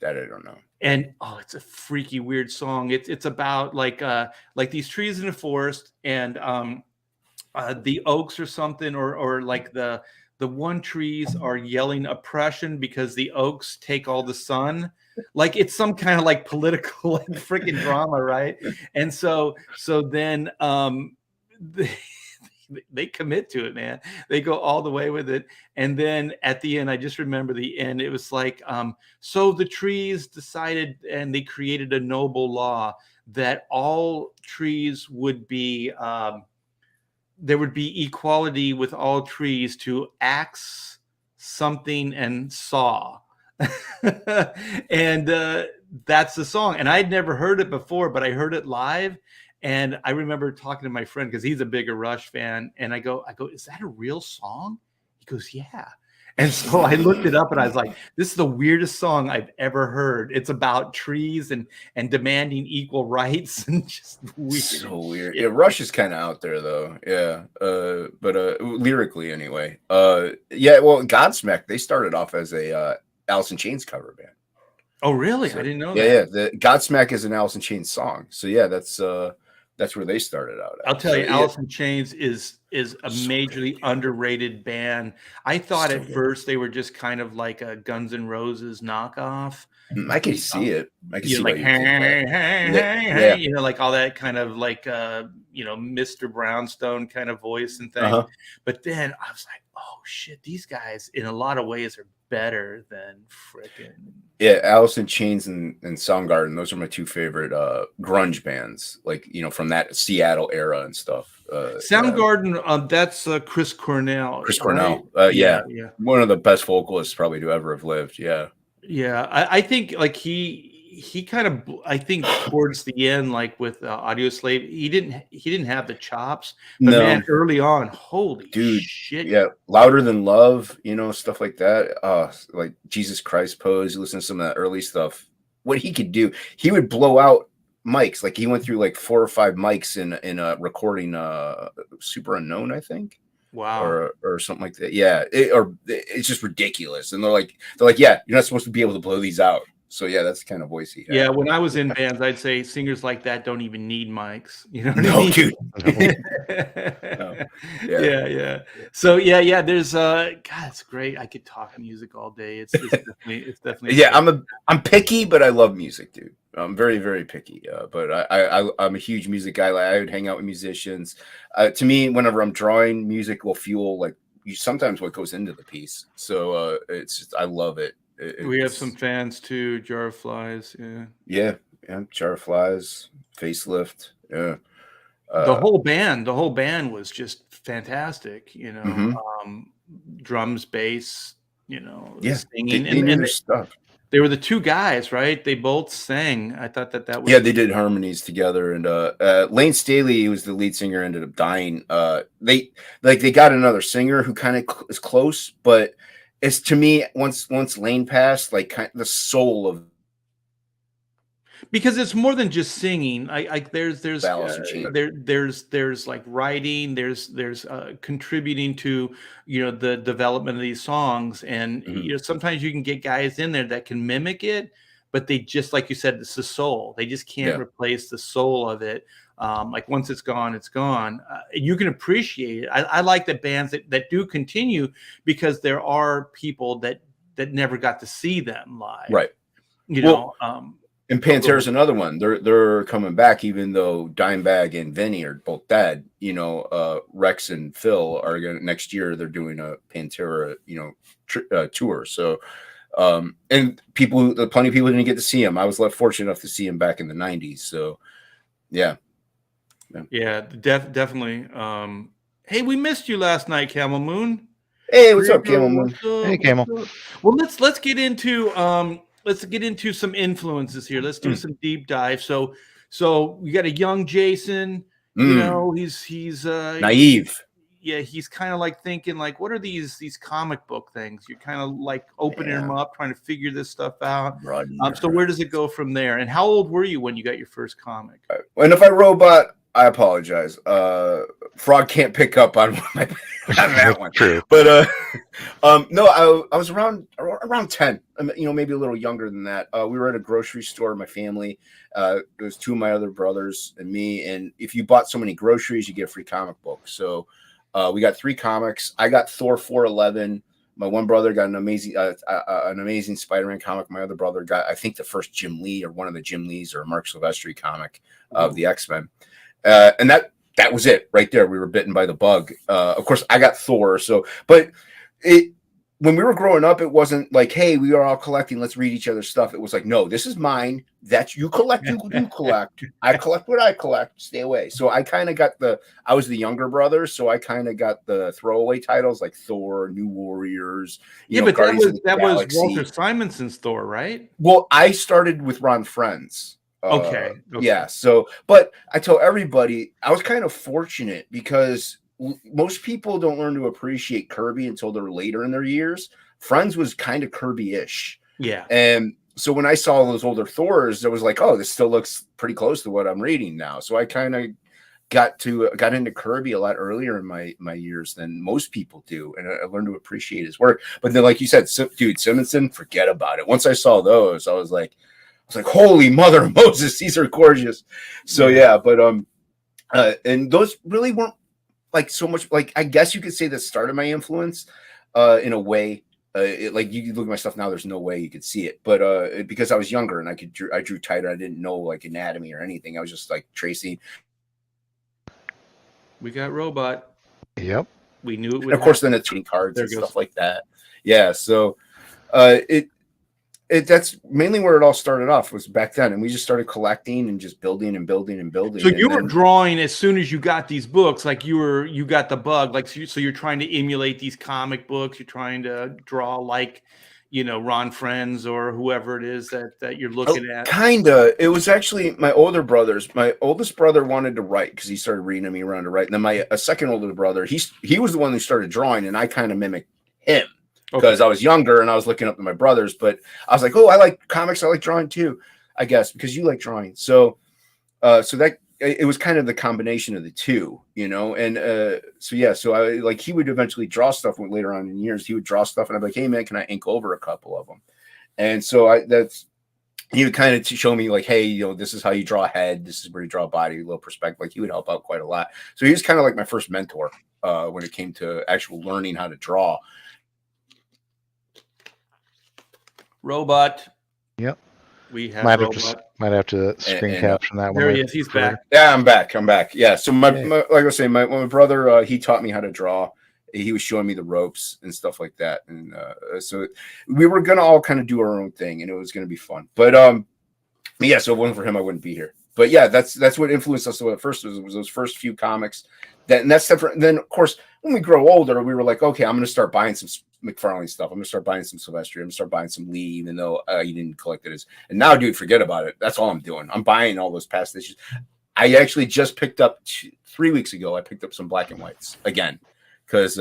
That I don't know. And it's a freaky weird song. It's about like these trees in a forest, and the oaks or something, or like the one trees are yelling oppression because the oaks take all the sun. Like it's some kind of like political like freaking drama, right? And so then they commit to it, man. They go all the way with it. And then at the end, I just remember the end. It was like, so the trees decided, and they created a noble law that all trees would be, there would be equality with all trees to axe something and saw. And that's the song. And I'd never heard it before, but I heard it live. And I remember talking to my friend because he's a bigger Rush fan. And I go, is that a real song? He goes, yeah. And so I looked it up and I was like, this is the weirdest song I've ever heard. It's about trees and demanding equal rights and just weird. So weird. Yeah, Rush is kind of out there though. Yeah. But lyrically anyway. Yeah, well, Godsmack, they started off as a Alice in Chains cover band. Oh, really? So, I didn't know that. Yeah, the Godsmack is an Alice in Chains song. So yeah, that's where they started out. I'll tell you, Alice in Chains is a majorly underrated band. I thought at first they were just kind of like a Guns N' Roses knockoff. I can see it. I can see like hey, you know, like all that kind of like Mr. Brownstone kind of voice and thing. But then I was like, oh shit, these guys in a lot of ways are better than freaking Alice in Chains and Soundgarden. Those are my two favorite grunge bands, like from that Seattle era and stuff. Soundgarden, that's Chris Cornell. Chris Cornell, right? Yeah, one of the best vocalists probably to ever have lived. Yeah, I think like he kind of, I think towards the end, like with Audio Slave, he didn't have the chops. But man, early on, holy shit. Yeah, Louder Than Love, stuff like that. Like Jesus Christ Pose, you listen to some of that early stuff. What he could do, he would blow out mics. Like he went through like 4 or 5 mics in a recording Super Unknown, I think. Wow. Or something like that. Yeah. It's just ridiculous. And they're like, yeah, you're not supposed to be able to blow these out. So yeah, that's the kind of voice he had. Yeah, when I was in bands, I'd say singers like that don't even need mics. You know what I mean? Dude. No. Yeah. So yeah, there's God, it's great. I could talk music all day. It's definitely yeah, I'm picky, but I love music, dude. I'm very, very picky. But I'm a huge music guy. Like, I would hang out with musicians. To me, whenever I'm drawing, music will fuel like sometimes what goes into the piece. So it's just, I love it. We have some fans too. Jar of Flies, yeah. Jar of Flies, Facelift, yeah. The whole band was just fantastic. Drums, bass, singing, they knew their stuff. They were the two guys, right? They both sang. I thought that was they did harmonies together. And Lane Staley, who was the lead singer, ended up dying. They got another singer who kind of is close, but. It's to me once Lane passed, like kind of the soul of, because it's more than just singing. There's like writing, there's contributing to the development of these songs, and sometimes you can get guys in there that can mimic it, but they just, like you said, it's the soul. They just can't replace the soul of it. Like once it's gone, it's gone. You can appreciate it. I like the bands that do continue, because there are people that never got to see them live. Right. You know, and Pantera's another one. They're coming back, even though Dimebag and Vinny are both dead. You know, Rex and Phil are gonna next year. They're doing a Pantera, tour. So, and plenty of people didn't get to see him. I was fortunate enough to see him back in the '90s. So, yeah, definitely. Hey, we missed you last night, Camel Moon. Hey, what's up, Camel Moon? Hey, Camel. Well, let's get into some influences here. Let's do some deep dive. So we got a young Jason. You know, he's naive. He's kind of like thinking like, what are these comic book things? You're kind of like opening them up, trying to figure this stuff out. So where does it go from there? And how old were you when you got your first comic? And if I robot, I apologize. Frog can't pick up on that one. True. But no, I was around 10. Maybe a little younger than that. We were at a grocery store, my family. It was two of my other brothers and me. And if you bought so many groceries, you get a free comic book. So we got 3 comics. I got Thor 411. My one brother got an amazing Spider-Man comic. My other brother got, I think, the first Jim Lee or one of the Jim Lees or Mark Silvestri comic of the X-Men. And that was it right there. We were bitten by the bug. Of course, I got Thor. But when we were growing up, it wasn't like, hey, we are all collecting, let's read each other's stuff. It was like, no, this is mine. That's you collect, you collect. I collect what I collect. Stay away. So I kind of got I was the younger brother, so I kind of got the throwaway titles like Thor, New Warriors. But that was Walter Simonson's Thor, right? Well, I started with Ron Friends. Okay. Yeah. So, but I tell everybody, I was kind of fortunate because most people don't learn to appreciate Kirby until they're later in their years. Friends was kind of Kirby-ish. Yeah. And so when I saw those older Thors, I was like, oh, this still looks pretty close to what I'm reading now. So I kind of got into Kirby a lot earlier in my years than most people do. And I learned to appreciate his work. But then, like you said, dude, Simonson, forget about it. Once I saw those, I was like, holy mother of Moses, these are gorgeous. So yeah, but and those really weren't like so much, like I guess you could say the start of my influence in a way. Like you look at my stuff now, there's no way you could see it, but because I was younger and I drew tighter, I didn't know like anatomy or anything. I was just like tracing. We got Robot. Yep. We knew it would. And of course, then it's cards and stuff like that. Yeah, so that's mainly where it all started off, was back then, and we just started collecting and just building and building and building. So you were drawing as soon as you got these books, like you got the bug, like so you're trying to emulate these comic books. You're trying to draw like, Ron Friends or whoever it is that you're looking at. Kinda. It was actually my older brothers. My oldest brother wanted to write because he started reading me around to write. And then my second older brother, he was the one who started drawing, and I kind of mimicked him. Because I was younger and I was looking up to my brothers, but I was like, oh, I like comics, I like drawing too, I guess, because you like drawing. So that it was kind of the combination of the two, and so I like, he would eventually draw stuff later on in years. He would draw stuff and I'd be like, hey man, can I ink over a couple of them? And so he would kind of show me like, hey, this is how you draw a head, this is where you draw a body, a little perspective. Like he would help out quite a lot. So he was kind of like my first mentor when it came to actual learning how to draw. Robot. Yep. We have might have to screen caption that one. There he is. He's back. Yeah, I'm back. Yeah. So my like I was saying, my brother, he taught me how to draw. He was showing me the ropes and stuff like that. And so we were gonna all kind of do our own thing, and it was gonna be fun. But yeah, so if it wasn't for him, I wouldn't be here. But yeah, that's what influenced us at first, was those first few comics. And that's different. Then of course, when we grow older, we were like, okay, I'm gonna start buying some McFarlane stuff. I'm gonna start buying some Silvestri. I'm gonna start buying some Lee, even though you didn't collect it. And now, dude, forget about it. That's all I'm doing. I'm buying all those past issues. I actually just picked up 3 weeks ago. I picked up some black and whites again because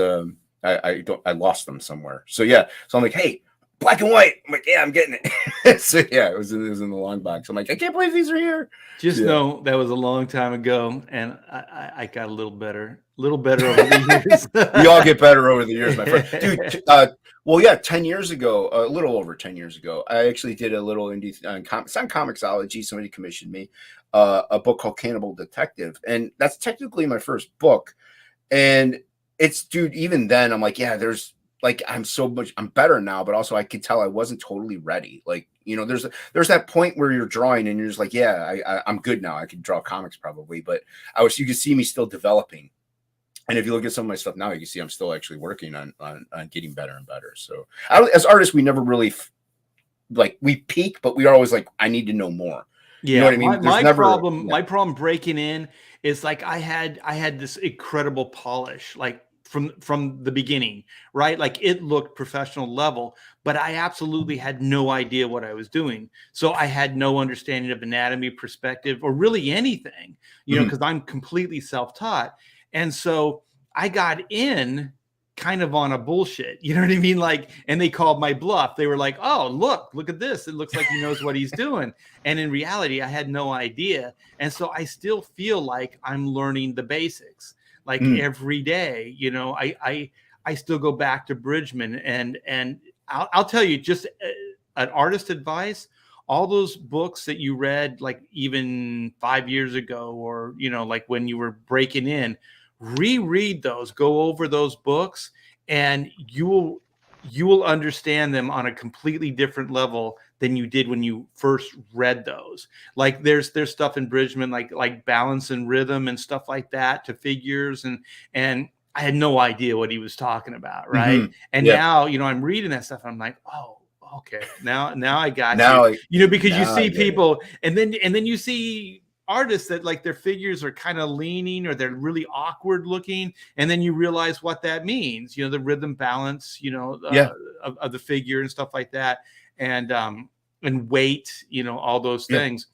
I lost them somewhere. So yeah, so I'm like, hey, black and white. I'm like, yeah, I'm getting it. So yeah, it was in the long box. I'm like, I can't believe these are here. Just know that was a long time ago, and I got a little better over the years. We all get better over the years, my friend. Dude, Well, yeah, 10 years ago, a little over 10 years ago, I actually did a little indie it's on Comixology. Somebody commissioned me a book called Cannibal Detective. And that's technically my first book. And it's, dude, even then I'm like, yeah, there's like, I'm better now, but also I could tell I wasn't totally ready. Like, there's that point where you're drawing and you're just like, yeah, I'm good now. I can draw comics probably, but you could see me still developing. And if you look at some of my stuff now, you can see I'm still actually working on getting better and better. So as artists, we never really we peak, but we are always like, I need to know more. Yeah, you know what I mean? My problem breaking in is like I had this incredible polish, like from the beginning, right? Like it looked professional level, but I absolutely had no idea what I was doing. So I had no understanding of anatomy, perspective, or really anything, because I'm completely self-taught. And so I got in kind of on a bullshit, you know what I mean? Like, and they called my bluff. They were like, oh, look at this. It looks like he knows what he's doing. And in reality, I had no idea. And so I still feel like I'm learning the basics, like every day, I still go back to Bridgman and I'll tell you just an artist advice. All those books that you read, like even 5 years ago, or, like when you were breaking in, reread those, go over those books, and you will understand them on a completely different level than you did when you first read those. Like there's stuff in Bridgman, like balance and rhythm and stuff like that to figures. And I had no idea what he was talking about. Right. And now, I'm reading that stuff and I'm like, oh, okay. Now I got because you see people and then you see artists that like their figures are kind of leaning or they're really awkward looking, and then you realize what that means, the rhythm balance, of the figure and stuff like that, and weight, all those things.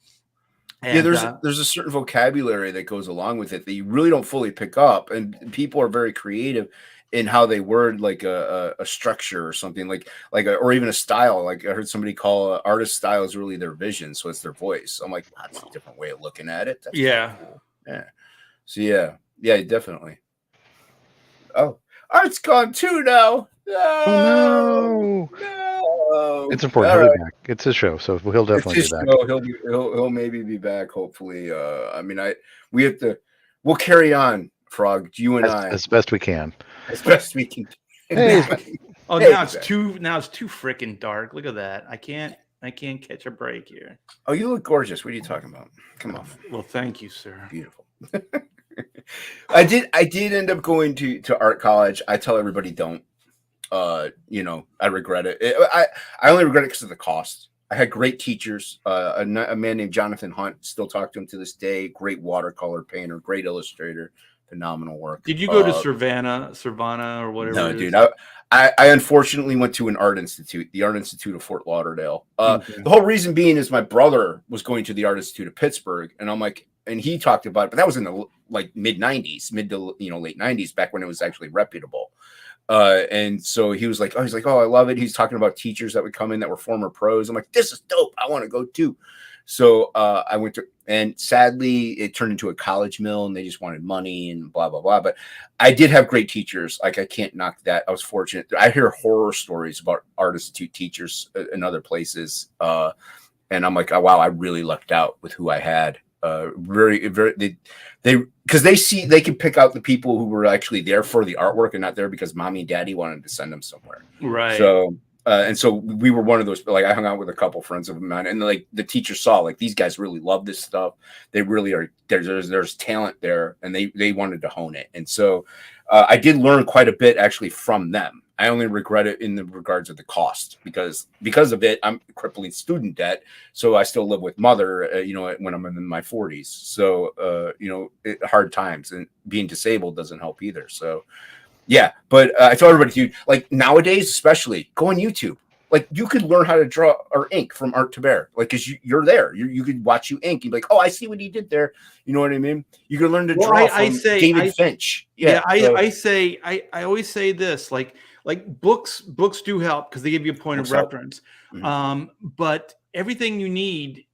And, there's a certain vocabulary that goes along with it that you really don't fully pick up, and people are very creative in how they word like a structure or something or even a style. Like I heard somebody call artist style is really their vision, so it's their voice. I'm like, that's a different way of looking at it. That's cool. Yeah. So yeah, definitely. Oh, Art's gone too now. No. It's important. He'll be back. It's his show, so he'll definitely be back. He'll maybe be back. Hopefully, we'll carry on. Frog, you and I, as best we can. As best we can. Hey. Now it's too freaking dark. Look at that. I can't catch a break here. Oh, you look gorgeous. What are you talking about? Come on. Well, thank you, sir. Beautiful. I did end up going to art college. I tell everybody don't. I regret it. I only regret it because of the cost. I had great teachers. A man named Jonathan Hunt, still talk to him to this day. Great watercolor painter, great illustrator. Phenomenal work. Did you go to Cervana or whatever? No, dude. I unfortunately went to an art institute, the Art Institute of Fort Lauderdale. The whole reason being is my brother was going to the Art Institute of Pittsburgh, and I'm like, and he talked about it, but that was in the mid to late 90s, back when it was actually reputable. And so he was like, oh, I love it. He's talking about teachers that would come in that were former pros. I'm like, this is dope. I want to go too. So I went to, and sadly, it turned into a college mill, and they just wanted money and blah, blah, blah. But I did have great teachers. Like, I can't knock that. I was fortunate. I hear horror stories about Art Institute teachers in other places. And I'm like, oh, wow, I really lucked out with who I had. Because they can pick out the people who were actually there for the artwork and not there because mommy and daddy wanted to send them somewhere. Right. So, and so we were one of those, like I hung out with a couple friends of mine, and like the teacher saw, like, these guys really love this stuff. They really are, there's talent there, and they wanted to hone it. And so I did learn quite a bit actually from them. I only regret it in the regards of the cost, because of it, I'm crippling student debt. So I still live with mother, when I'm in my 40s. So, hard times, and being disabled doesn't help either. So, yeah. But I tell everybody, dude, like nowadays, especially, go on YouTube. Like, you could learn how to draw or ink from Art to Bear. Like, because you're there. You could watch you ink. You'd be like, oh, I see what he did there. You know what I mean? You could learn to draw from David Finch. Yeah. I always say this, like books do help because they give you a point of reference. Mm-hmm. But everything you need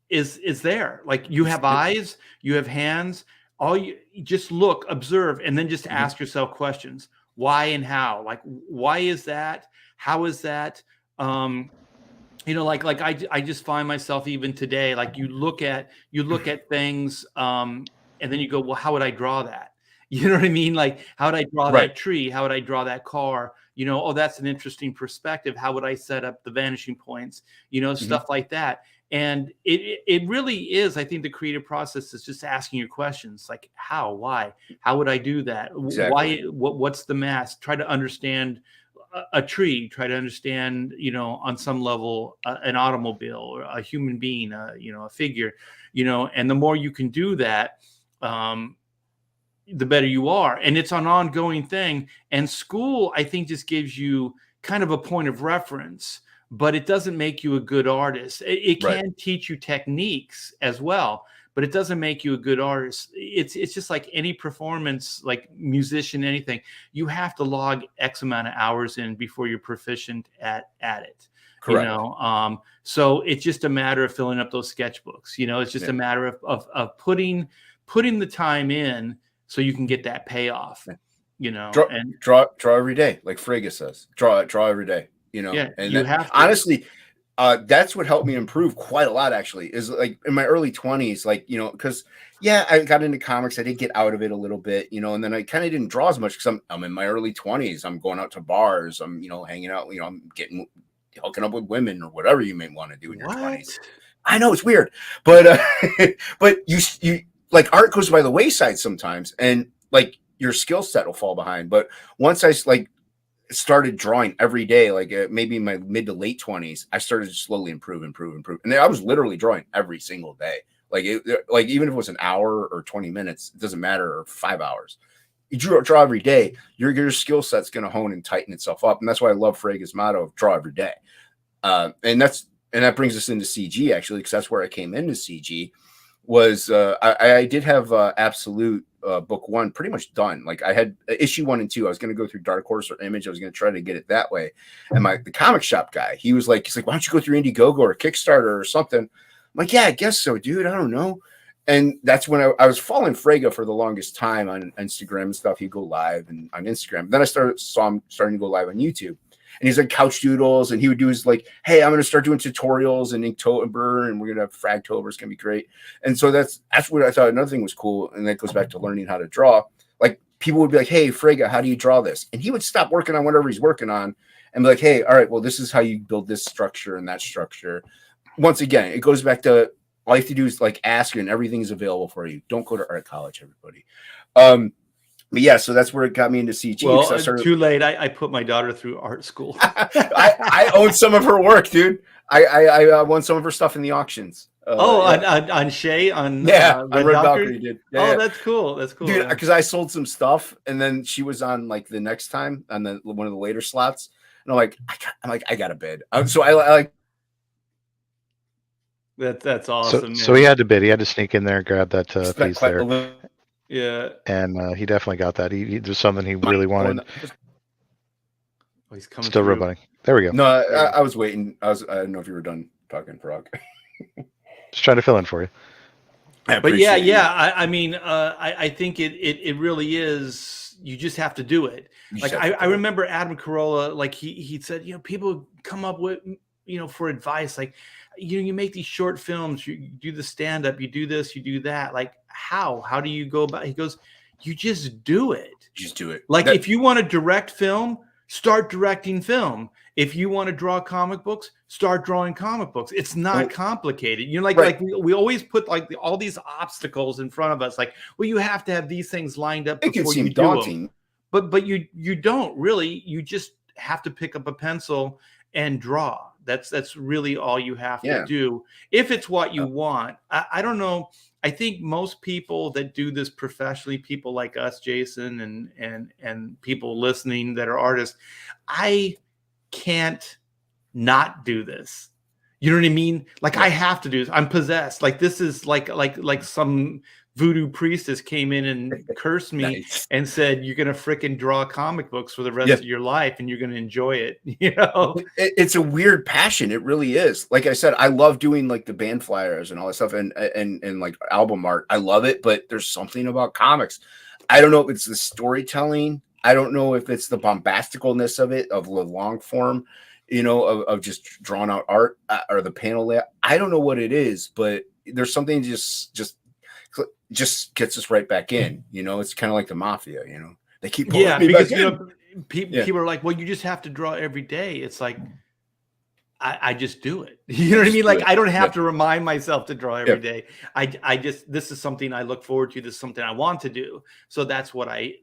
is there. Like, you have eyes, you have hands. You just look, observe, and then just ask yourself questions. Why and how? Like, why is that? How is that? Like I just find myself even today, like you look at things, and then you go, well, how would I draw that? You know what I mean? Like, how would I draw that tree? How would I draw that car? Oh, that's an interesting perspective. How would I set up the vanishing points? Stuff like that. And it really is, I think the creative process is just asking your questions, like how, why, how would I do that? Exactly. Why, what's the mass? Try to understand a tree, try to understand, on some level, an automobile or a human being, a figure, and the more you can do that, the better you are. And it's an ongoing thing. And school, I think, just gives you kind of a point of reference, but it doesn't make you a good artist. It can teach you techniques as well, but it doesn't make you a good artist. It's just like any performance, like musician, anything. You have to log X amount of hours in before you're proficient at it. Correct. So it's just a matter of filling up those sketchbooks. It's just a matter of putting the time in so you can get that payoff. Draw every day, like Frege says. Draw every day. And you have to. Honestly, that's what helped me improve quite a lot, actually, is like in my early 20s, like, because I got into comics. I did get out of it a little bit, and then I kind of didn't draw as much because I'm in my early 20s. I'm going out to bars. I'm, hanging out, I'm hooking up with women or whatever you may want to do in your 20s. I know it's weird, but but you like art goes by the wayside sometimes, and like your skill set will fall behind. But once I started drawing every day, like maybe in my mid to late 20s, I started to slowly improve. And I was literally drawing every single day. Like even if it was an hour or 20 minutes, it doesn't matter, or 5 hours. You draw every day, your skill set's going to hone and tighten itself up. And that's why I love Frege's motto of draw every day. And that brings us into CG, actually, because that's where I came into CG. Was I did have Absolute book 1 pretty much done. Like I had issue 1 and 2. I was going to go through Dark Horse or Image. I was going to try to get it that way. And the comic shop guy, he's like, why don't you go through Indiegogo or Kickstarter or something? I'm like, yeah, I guess so, dude. I don't know. And that's when I was following Frege for the longest time on Instagram and stuff. He'd go live and on Instagram. Then I saw him starting to go live on YouTube. And he's like couch doodles, and he would do his like, hey, I'm going to start doing tutorials in Inktober, and we're going to have Fragtober. It's going to be great. And so that's what I thought another thing was cool. And that goes back to learning how to draw. Like people would be like, hey, Frege, how do you draw this? And he would stop working on whatever he's working on and be like, hey, all right, well, this is how you build this structure and that structure. Once again, it goes back to all you have to do is like ask, and everything's available for you. Don't go to art college, everybody. But yeah, so that's where it got me into CG. Well, too late. I put my daughter through art school. I own some of her work, dude. I won some of her stuff in the auctions. On Shay on on Red Valkyrie did. Yeah, that's cool. That's cool, dude. Because I sold some stuff, and then she was on like the next time on one of the later slots, and I got a bid. So I like. That's awesome. So he had to bid. He had to sneak in there and grab that piece there. Yeah, and he definitely got that. There's something he really wanted. Oh, he's coming. Still roboting. There we go. No, I was waiting. I don't know if you were done talking, Frog. Just trying to fill in for you. But yeah. I mean, I think it really is. You just have to do it. Like I remember Adam Carolla, like he said, people come up with, for advice, like, you make these short films, you do the stand up, you do this, you do that. Like how do you go about? He goes, you just do it. Just do it. Like if you want to direct film, start directing film. If you want to draw comic books, start drawing comic books. It's not complicated. Like we always put like all these obstacles in front of us. Like, well, you have to have these things lined up before it can seem you daunting. do them. But you don't really. You just have to pick up a pencil and draw. That's really all you have to do. If it's what you want. I don't know. I think most people that do this professionally, people like us, Jason, and people listening that are artists, I can't not do this. You know what I mean? Like I have to do this. I'm possessed. Like this is like some voodoo priestess came in and cursed me and said, you're going to fricking draw comic books for the rest of your life and you're going to enjoy it. It's a weird passion. It really is. Like I said, I love doing like the band flyers and all that stuff and like album art. I love it, but there's something about comics. I don't know if it's the storytelling I don't know if it's the bombasticalness of it, of the long form, of just drawn out art or the panel layout. I don't know what it is, but there's something just gets us right back in. It's kind of like the mafia. They keep pulling me because back in. People are like, well, you just have to draw every day. It's like, I just do it. You know what I mean? Like, I don't have to remind myself to draw every day. I just, this is something I look forward to. This is something I want to do. So that's what I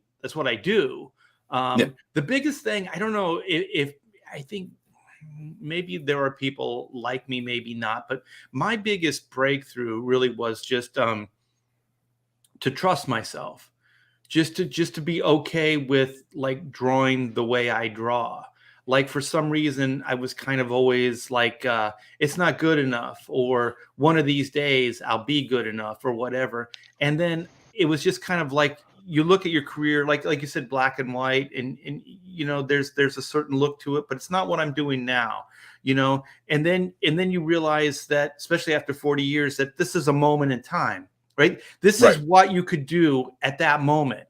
do. The biggest thing, I don't know if I think maybe there are people like me, maybe not, but my biggest breakthrough really was just to trust myself, just to be okay with like drawing the way I draw. Like for some reason, I was kind of always like, it's not good enough, or one of these days I'll be good enough, or whatever. And then it was just kind of like, you look at your career, like you said, black and white, and there's a certain look to it, but it's not what I'm doing now, and then you realize that, especially after 40 years, that this is a moment in time, right? This is what you could do at that moment.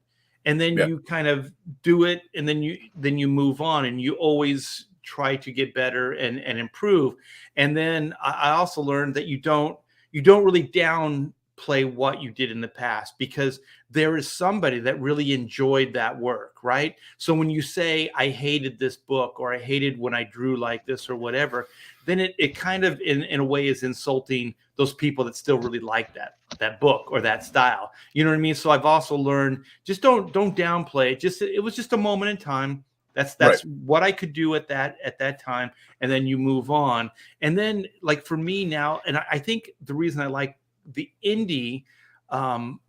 And then you kind of do it, and then you move on, and you always try to get better and improve. And then I also learned that you don't really downplay what you did in the past, because there is somebody that really enjoyed that work, right? So when you say, I hated this book, or I hated when I drew like this, or whatever, then it kind of in a way is insulting those people that still really like that book or that style. You know what I mean? So I've also learned, just don't downplay it. It was just a moment in time. That's what I could do at that time. And then you move on. And then, like, for me now, and I think the reason I like the indie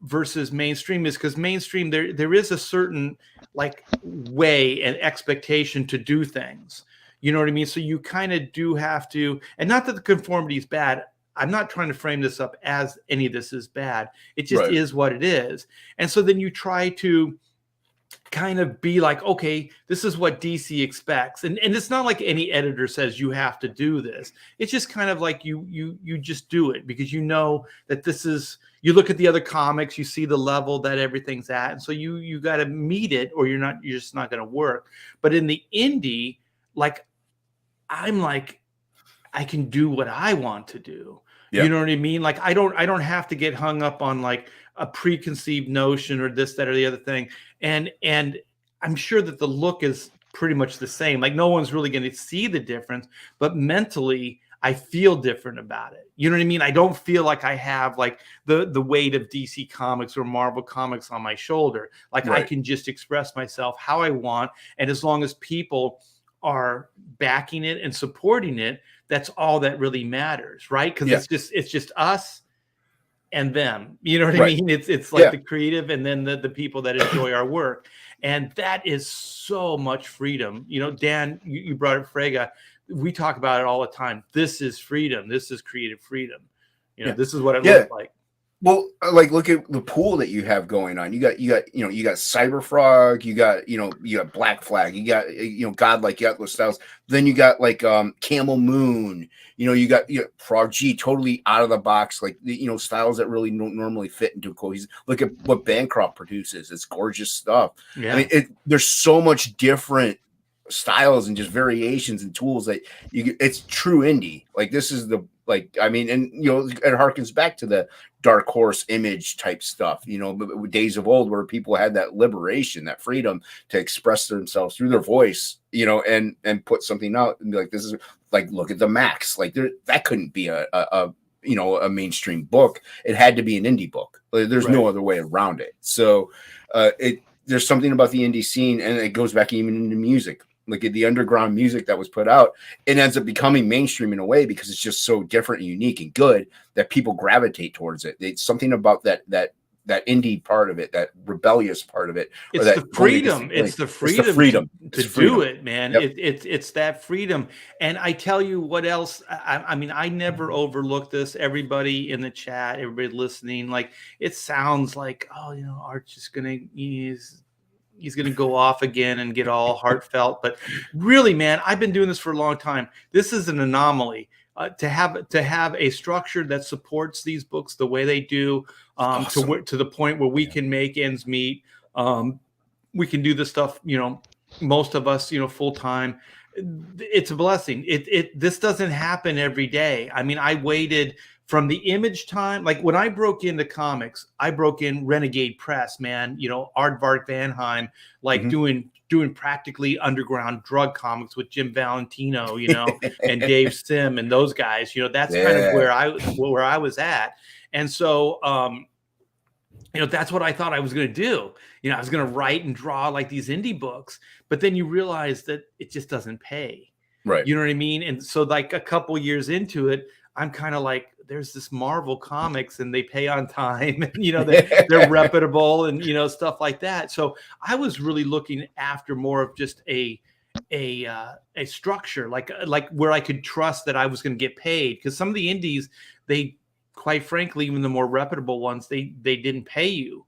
versus mainstream is because mainstream, there is a certain like way and expectation to do things. You know what I mean? So you kind of do have to, and not that the conformity is bad. I'm not trying to frame this up as any of this is bad. It just is what it is. And so then you try to kind of be like, okay, this is what DC expects. And it's not like any editor says you have to do this. It's just kind of like you just do it because you know that this is, you look at the other comics, you see the level that everything's at. And so you got to meet it, or you're just not going to work. But in the indie, like, I'm like, I can do what I want to do. Yeah. You know what I mean? Like, I don't have to get hung up on like a preconceived notion or this, that, or the other thing. And I'm sure that the look is pretty much the same. Like, no one's really going to see the difference, but mentally I feel different about it. You know what I mean? I don't feel like I have like the weight of DC Comics or Marvel Comics on my shoulder. Like, I can just express myself how I want. And as long as people are backing it and supporting it, that's all that really matters, right? Because it's just us and them. You know what I mean? It's like the creative, and then the people that enjoy our work. And that is so much freedom. You know, Dan, you brought up Frege. We talk about it all the time. This is freedom. This is creative freedom. You know, this is what it looks like. Well, like, look at the pool that you have going on. You got Cyber Frog, you got Black Flag, you got Godlike, you got those styles. Then you got like Camel Moon, you got Frog G, totally out of the box, like styles that really don't normally fit into a cohesive. Look at what Bancroft produces. It's gorgeous stuff. Yeah. I mean, there's so much different styles and just variations and tools that it's true indie. Like, this is the, like, I mean, and it harkens back to the Dark Horse Image type stuff, days of old, where people had that liberation, that freedom to express themselves through their voice, and put something out and be like, this is like, look at the Max, like that couldn't be a mainstream book. It had to be an indie book. There's no other way around it. So there's something about the indie scene, and it goes back even into music. Like, at the underground music that was put out, it ends up becoming mainstream in a way because it's just so different and unique and good that people gravitate towards it. It's something about that indie part of it, that rebellious part of it. It's the freedom. It's the freedom to do it, man. Yep. It's that freedom. And I tell you what else. I mean, I never overlook this. Everybody in the chat, everybody listening, like, it sounds like, oh, Art's just he's going to go off again and get all heartfelt. But really, man, I've been doing this for a long time. This is an anomaly. To have a structure that supports these books the way they do, awesome. to the point where we can make ends meet. we can do this stuff, most of us, full time. It's a blessing. This doesn't happen every day. I mean, I waited from the Image time. Like when I broke into comics, I broke in Renegade Press, man, Aardvark Vanheim, like doing practically underground drug comics with Jim Valentino, and Dave Sim and those guys. That's kind of where I was at. And so that's what I thought I was going to do. I was going to write and draw like these indie books, but then you realize that it just doesn't pay. Right. You know what I mean? And so like a couple years into it, I'm kind of like, there's this Marvel Comics and they pay on time and, they're reputable and, stuff like that. So I was really looking after more of just a structure, like where I could trust that I was going to get paid. Because some of the indies, they, quite frankly, even the more reputable ones, they didn't pay you.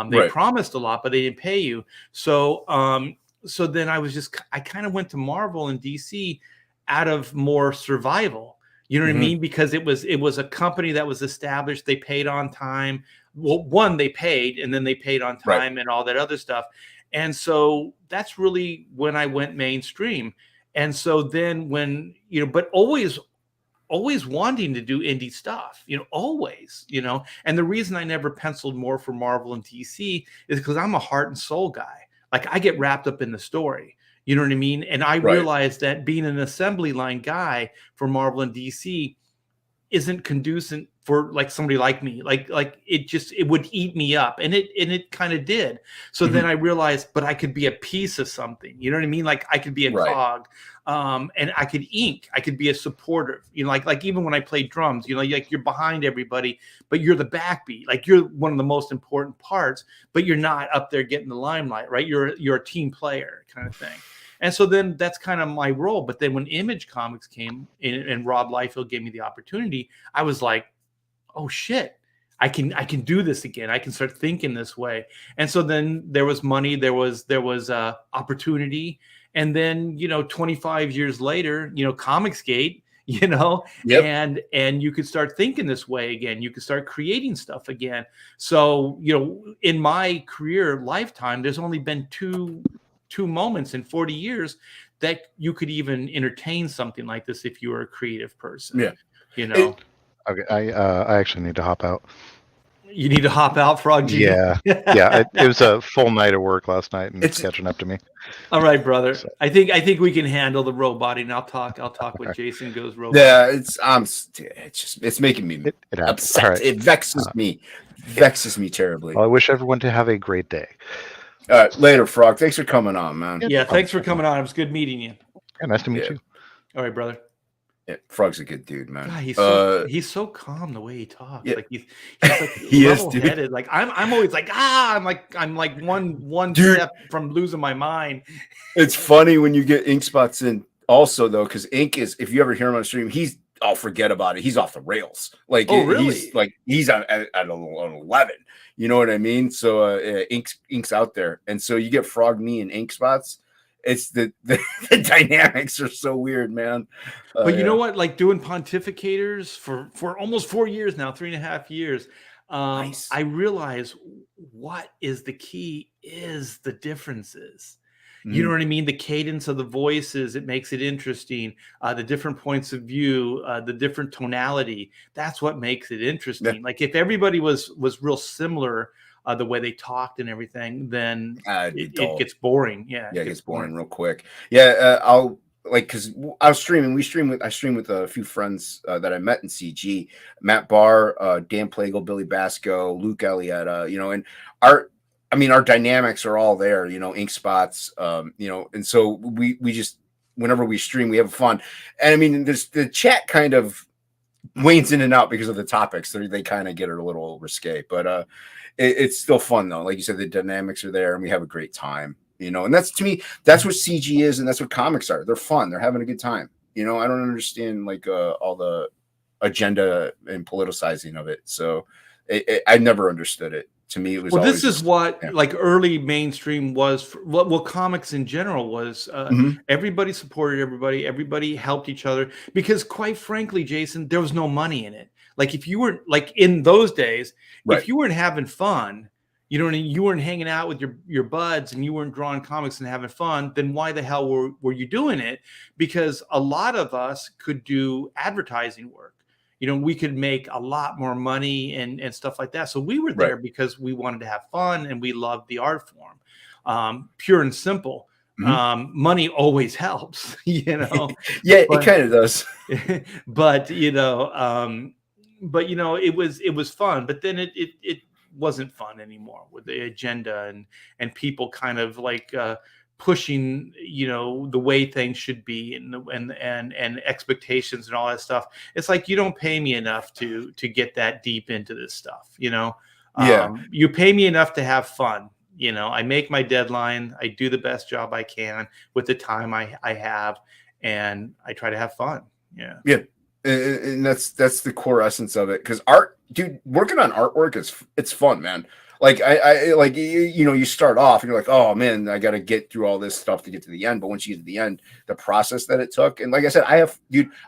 They promised a lot, but they didn't pay you. So then I kind of went to Marvel and DC out of more survival. You know what I mean? Because it was a company that was established. They paid on time. Well, one, they paid, and then they paid on time and all that other stuff. And so that's really when I went mainstream. And so then when, but always wanting to do indie stuff, always, and the reason I never penciled more for Marvel and DC is because I'm a heart and soul guy. Like I get wrapped up in the story, you know what I mean? And I realized that being an assembly line guy for Marvel and DC isn't conducive for like somebody like me. Like it would eat me up, and it kind of did. So then I realized, but I could be a piece of something. You know what I mean? Like I could be a cog, and I could ink. I could be a supporter. Like even when I play drums, like you're behind everybody, but you're the backbeat. Like you're one of the most important parts, but you're not up there getting the limelight, right? You're a team player kind of thing. And so then that's kind of my role. But then when Image Comics came in and Rob Liefeld gave me the opportunity, I was like, oh shit, I can do this again. I can start thinking this way. And so then there was money, there was opportunity. And then, 25 years later, Comicsgate, and you could start thinking this way again. You could start creating stuff again. So, in my career lifetime, there's only been two moments in 40 years that you could even entertain something like this if you were a creative person. Okay, I actually need to hop out. You need to hop out, Frog G? Yeah. It was a full night of work last night, and it's catching up to me. All right, brother. So. I think we can handle the roboting, and I'll talk when Jason goes robot. Yeah, it's making me upset. Right. It vexes me. Vexes me terribly. Well, I wish everyone to have a great day. Later, Frog. Thanks for coming on, man. Yeah, thanks for coming on. It was good meeting you. Yeah, nice to meet you. All right, brother. Yeah, Frog's a good dude, man. God, he's so calm the way he talks. Yeah. Like he's like he level-headed. Like I'm always like I'm like one step from losing my mind. It's funny when you get Ink Spots in also though, because Ink is, if you ever hear him on stream, forget about it. He's off the rails. Like really? He's on 11. You know what I mean? So Ink's out there, and so you get Frog, me, and Ink Spots. It's the dynamics are so weird, man. But you know what? Like doing pontificators for almost 4 years now, 3.5 years. Nice. I realize what is the key is the differences. You know what I mean? The cadence of the voices, it makes it interesting. The different points of view, the different tonality. That's what makes it interesting. Yeah. Like if everybody was real similar, the way they talked and everything, then it gets boring. Yeah, it gets boring real quick. Yeah, I'll because I was streaming. I stream with a few friends that I met in CG. Matt Barr, Dan Plagle, Billy Basco, Luke Alietta. And our dynamics are all there. Ink Spots. And so we just whenever we stream, we have fun. And I mean, the chat kind of wanes in and out because of the topics. They kind of get a little risque, but it's still fun though. Like you said, the dynamics are there, and we have a great time. And that's, to me, that's what CG is, and that's what comics are. They're fun. They're having a good time. I don't understand like all the agenda and politicizing of it. So I never understood it. To me, it was. Well, this is what like early mainstream was. Well, comics in general was. Everybody supported everybody. Everybody helped each other because, quite frankly, Jason, there was no money in it. Like if you were like in those days, if you weren't having fun, you know, you weren't hanging out with your buds and you weren't drawing comics and having fun, then why the hell were you doing it? Because a lot of us could do advertising work. You know, we could make a lot more money and stuff like that. So we were there because we wanted to have fun and we loved the art form. Pure and simple. Money always helps, you know. Yeah, it kind of does. But you know, it was fun. But then it wasn't fun anymore with the agenda and people kind of like pushing, you know, the way things should be and expectations and all that stuff. It's like, you don't pay me enough to get that deep into this stuff, you know. You pay me enough to have fun. You know, I make my deadline. I do the best job I can with the time I have, and I try to have fun. Yeah. And that's the core essence of it. Because art, dude, working on artwork it's fun, man. Like I like you know, you start off and you're like, oh man, I got to get through all this stuff to get to the end. But once you get to the end, the process that it took, and like I said,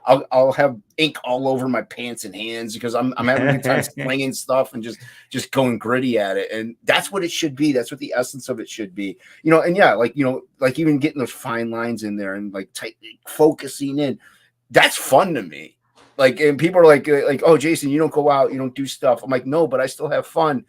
I'll have ink all over my pants and hands because I'm having a good time slinging stuff and just going gritty at it. And that's what it should be. That's what the essence of it should be. You know, and yeah, like, you know, like even getting those fine lines in there and like focusing in, that's fun to me. Like, and people are like, oh, Jason, you don't go out, you don't do stuff. I'm like, no, but I still have fun.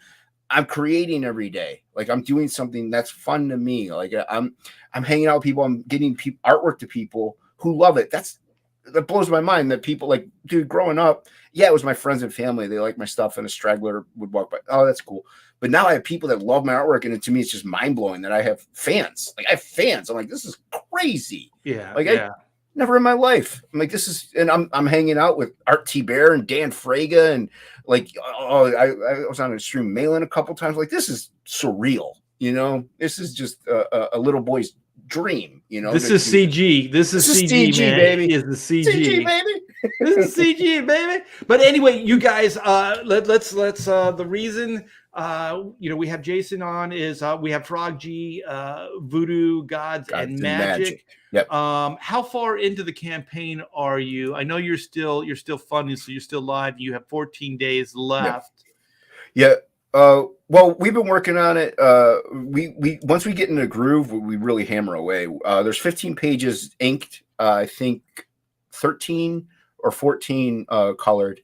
I'm creating every day. Like, I'm doing something that's fun to me. Like, I'm hanging out with people. I'm getting artwork to people who love it. That blows my mind that people like, dude, growing up, yeah, it was my friends and family. They like my stuff, and a straggler would walk by. Oh, that's cool. But now I have people that love my artwork, and to me, it's just mind blowing that I have fans. Like, I have fans. I'm like, this is crazy. Yeah. Like, I never in my life. I'm like, this is, and I'm hanging out with Art T. Bear and Dan Fraga, and like, I was on an Extreme Mail-In a couple times. Like, this is surreal, you know. This is just a little boy's dream, you know. This is CG. This is CG, man. Baby. Is the CG, baby. This is CG, baby. But anyway, you guys, let's the reason you know, we have Jason on is we have Frog G, Voodoo Gods and Magic. Yep. How far into the campaign are you? I know you're still funding, so you're still live. You have 14 days left. Yeah. Well, we've been working on it. We once we get in a groove, we really hammer away. There's 15 pages inked. I think 13 or 14 colored.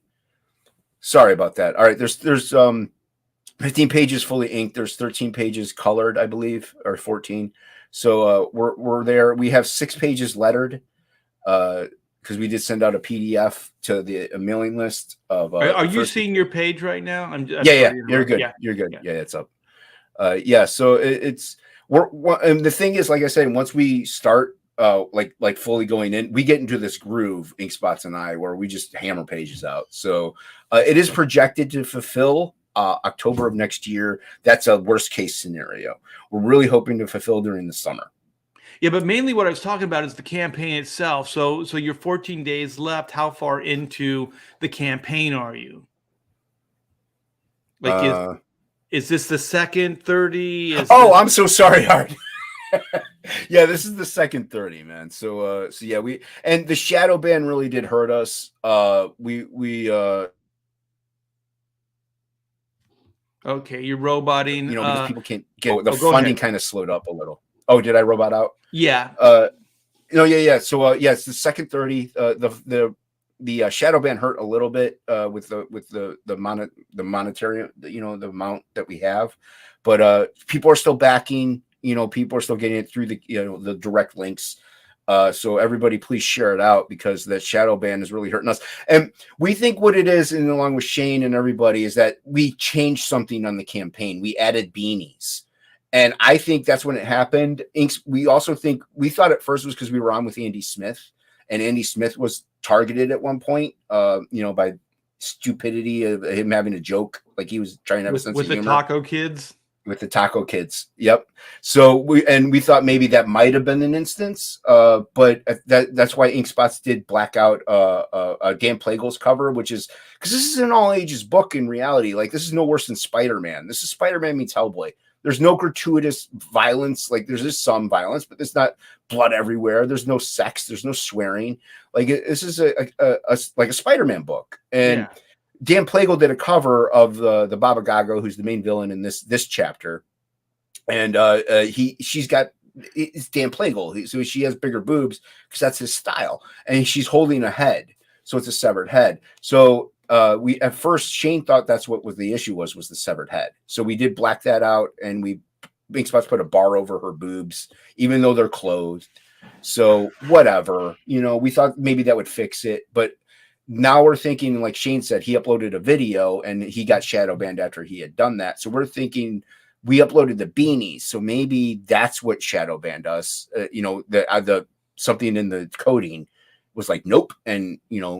Sorry about that. All right. There's 15 pages fully inked. There's 13 pages colored, I believe, or 14. So we're there. We have 6 pages lettered because we did send out a PDF to a mailing list of. Are you seeing your page right now? Yeah. You're good. Yeah. You're good. Yeah, it's up. Yeah. So and the thing is, like I said, once we start like fully going in, we get into this groove, Inkspots and I, where we just hammer pages out. So it is projected to fulfill October of next year. That's a worst case scenario. We're really hoping to fulfill during the summer. Yeah, but mainly what I was talking about is the campaign itself. So you're 14 days left. How far into the campaign are you? Like, is this the second 30? I'm so sorry, Art. Yeah, this is the second 30, man. So yeah, and the shadow ban really did hurt us. Okay, you're roboting. You know, because people can't get the funding kind of slowed up a little. Oh, did I robot out? Yeah. No, yeah. So yeah, it's the second 30. The shadow ban hurt a little bit with the monetary, you know, the amount that we have, but people are still backing. You know, people are still getting it through the direct links. So everybody, please share it out because that shadow ban is really hurting us. And we think what it is, and along with Shane and everybody, is that we changed something on the campaign. We added beanies. And I think that's when it happened. We also think, we thought at first it was because we were on with Andy Smith, and Andy Smith was targeted at one point, you know, by stupidity of him having a joke. Like he was trying to have a sense of humor. With the taco kids? With the taco kids. Yep. So we thought maybe that might have been an instance, but that's why Inkspots did black out a Dan Plagle's cover, which is because this is an all ages book in reality. Like this is no worse than Spider-Man. This is Spider-Man meets Hellboy. There's no gratuitous violence. Like there's just some violence, but there's not blood everywhere. There's no sex. There's no swearing. Like this is like a Spider-Man book. And Dan Plagle did a cover of the Baba Gago, who's the main villain in this chapter, and she's got, it's Dan Plagle, so she has bigger boobs because that's his style, and she's holding a head, so it's a severed head. So we at first Shane thought that's what was the issue was the severed head. So we did black that out, and Ink Spots put a bar over her boobs, even though they're closed. So whatever, we thought maybe that would fix it, but now we're thinking, like Shane said, he uploaded a video and he got shadow banned after he had done that. So we're thinking we uploaded the beanies, so maybe that's what shadow banned us. The something in the coding was like nope, and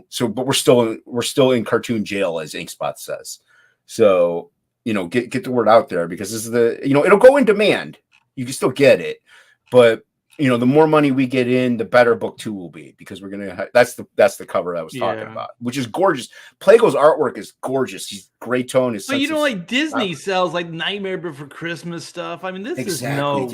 so but we're still in cartoon jail, as Ink Spot says. So get the word out there, because this is it'll go in demand. You can still get it, but the more money we get in, the better book 2 will be, because we're gonna that's the cover I was talking about, which is gorgeous. Plago's artwork is gorgeous. He's gray tone. But like Disney sells like Nightmare Before Christmas stuff. I mean, this is no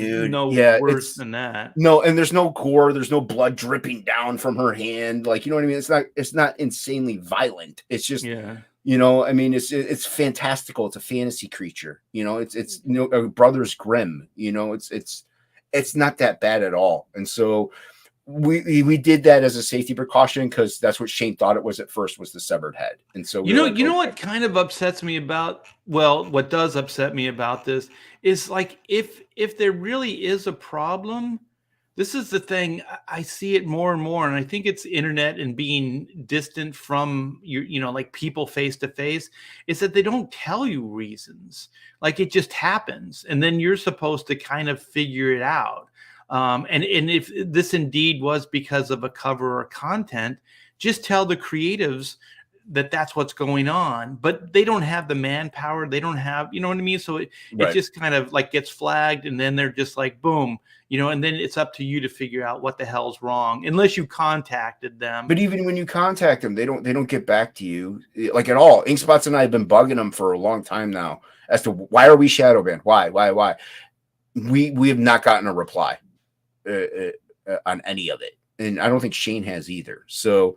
worse than that. No, and there's no gore. There's no blood dripping down from her hand. Like, you know what I mean? It's not insanely violent. It's just I mean, it's fantastical. It's a fantasy creature. It's Brothers Grimm. It's not that bad at all. And so we did that as a safety precaution, because that's what Shane thought it was at first, was the severed head. And so what kind of upsets me about, what does upset me about this is, like, if there really is a problem, this is the thing. I see it more and more, and I think it's internet and being distant from like people face to face, is that they don't tell you reasons. Like, it just happens, and then you're supposed to kind of figure it out. And if this indeed was because of a cover or content, just tell the creatives that that's what's going on. But they don't have the manpower. They don't have, you know what I mean? So it just kind of like gets flagged, and then they're just like, boom, and then it's up to you to figure out what the hell's wrong, unless you contacted them. But even when you contact them, they don't get back to you, like, at all. Ink Spots and I have been bugging them for a long time now as to why are we shadow banned? Why? We have not gotten a reply on any of it, and I don't think Shane has either. So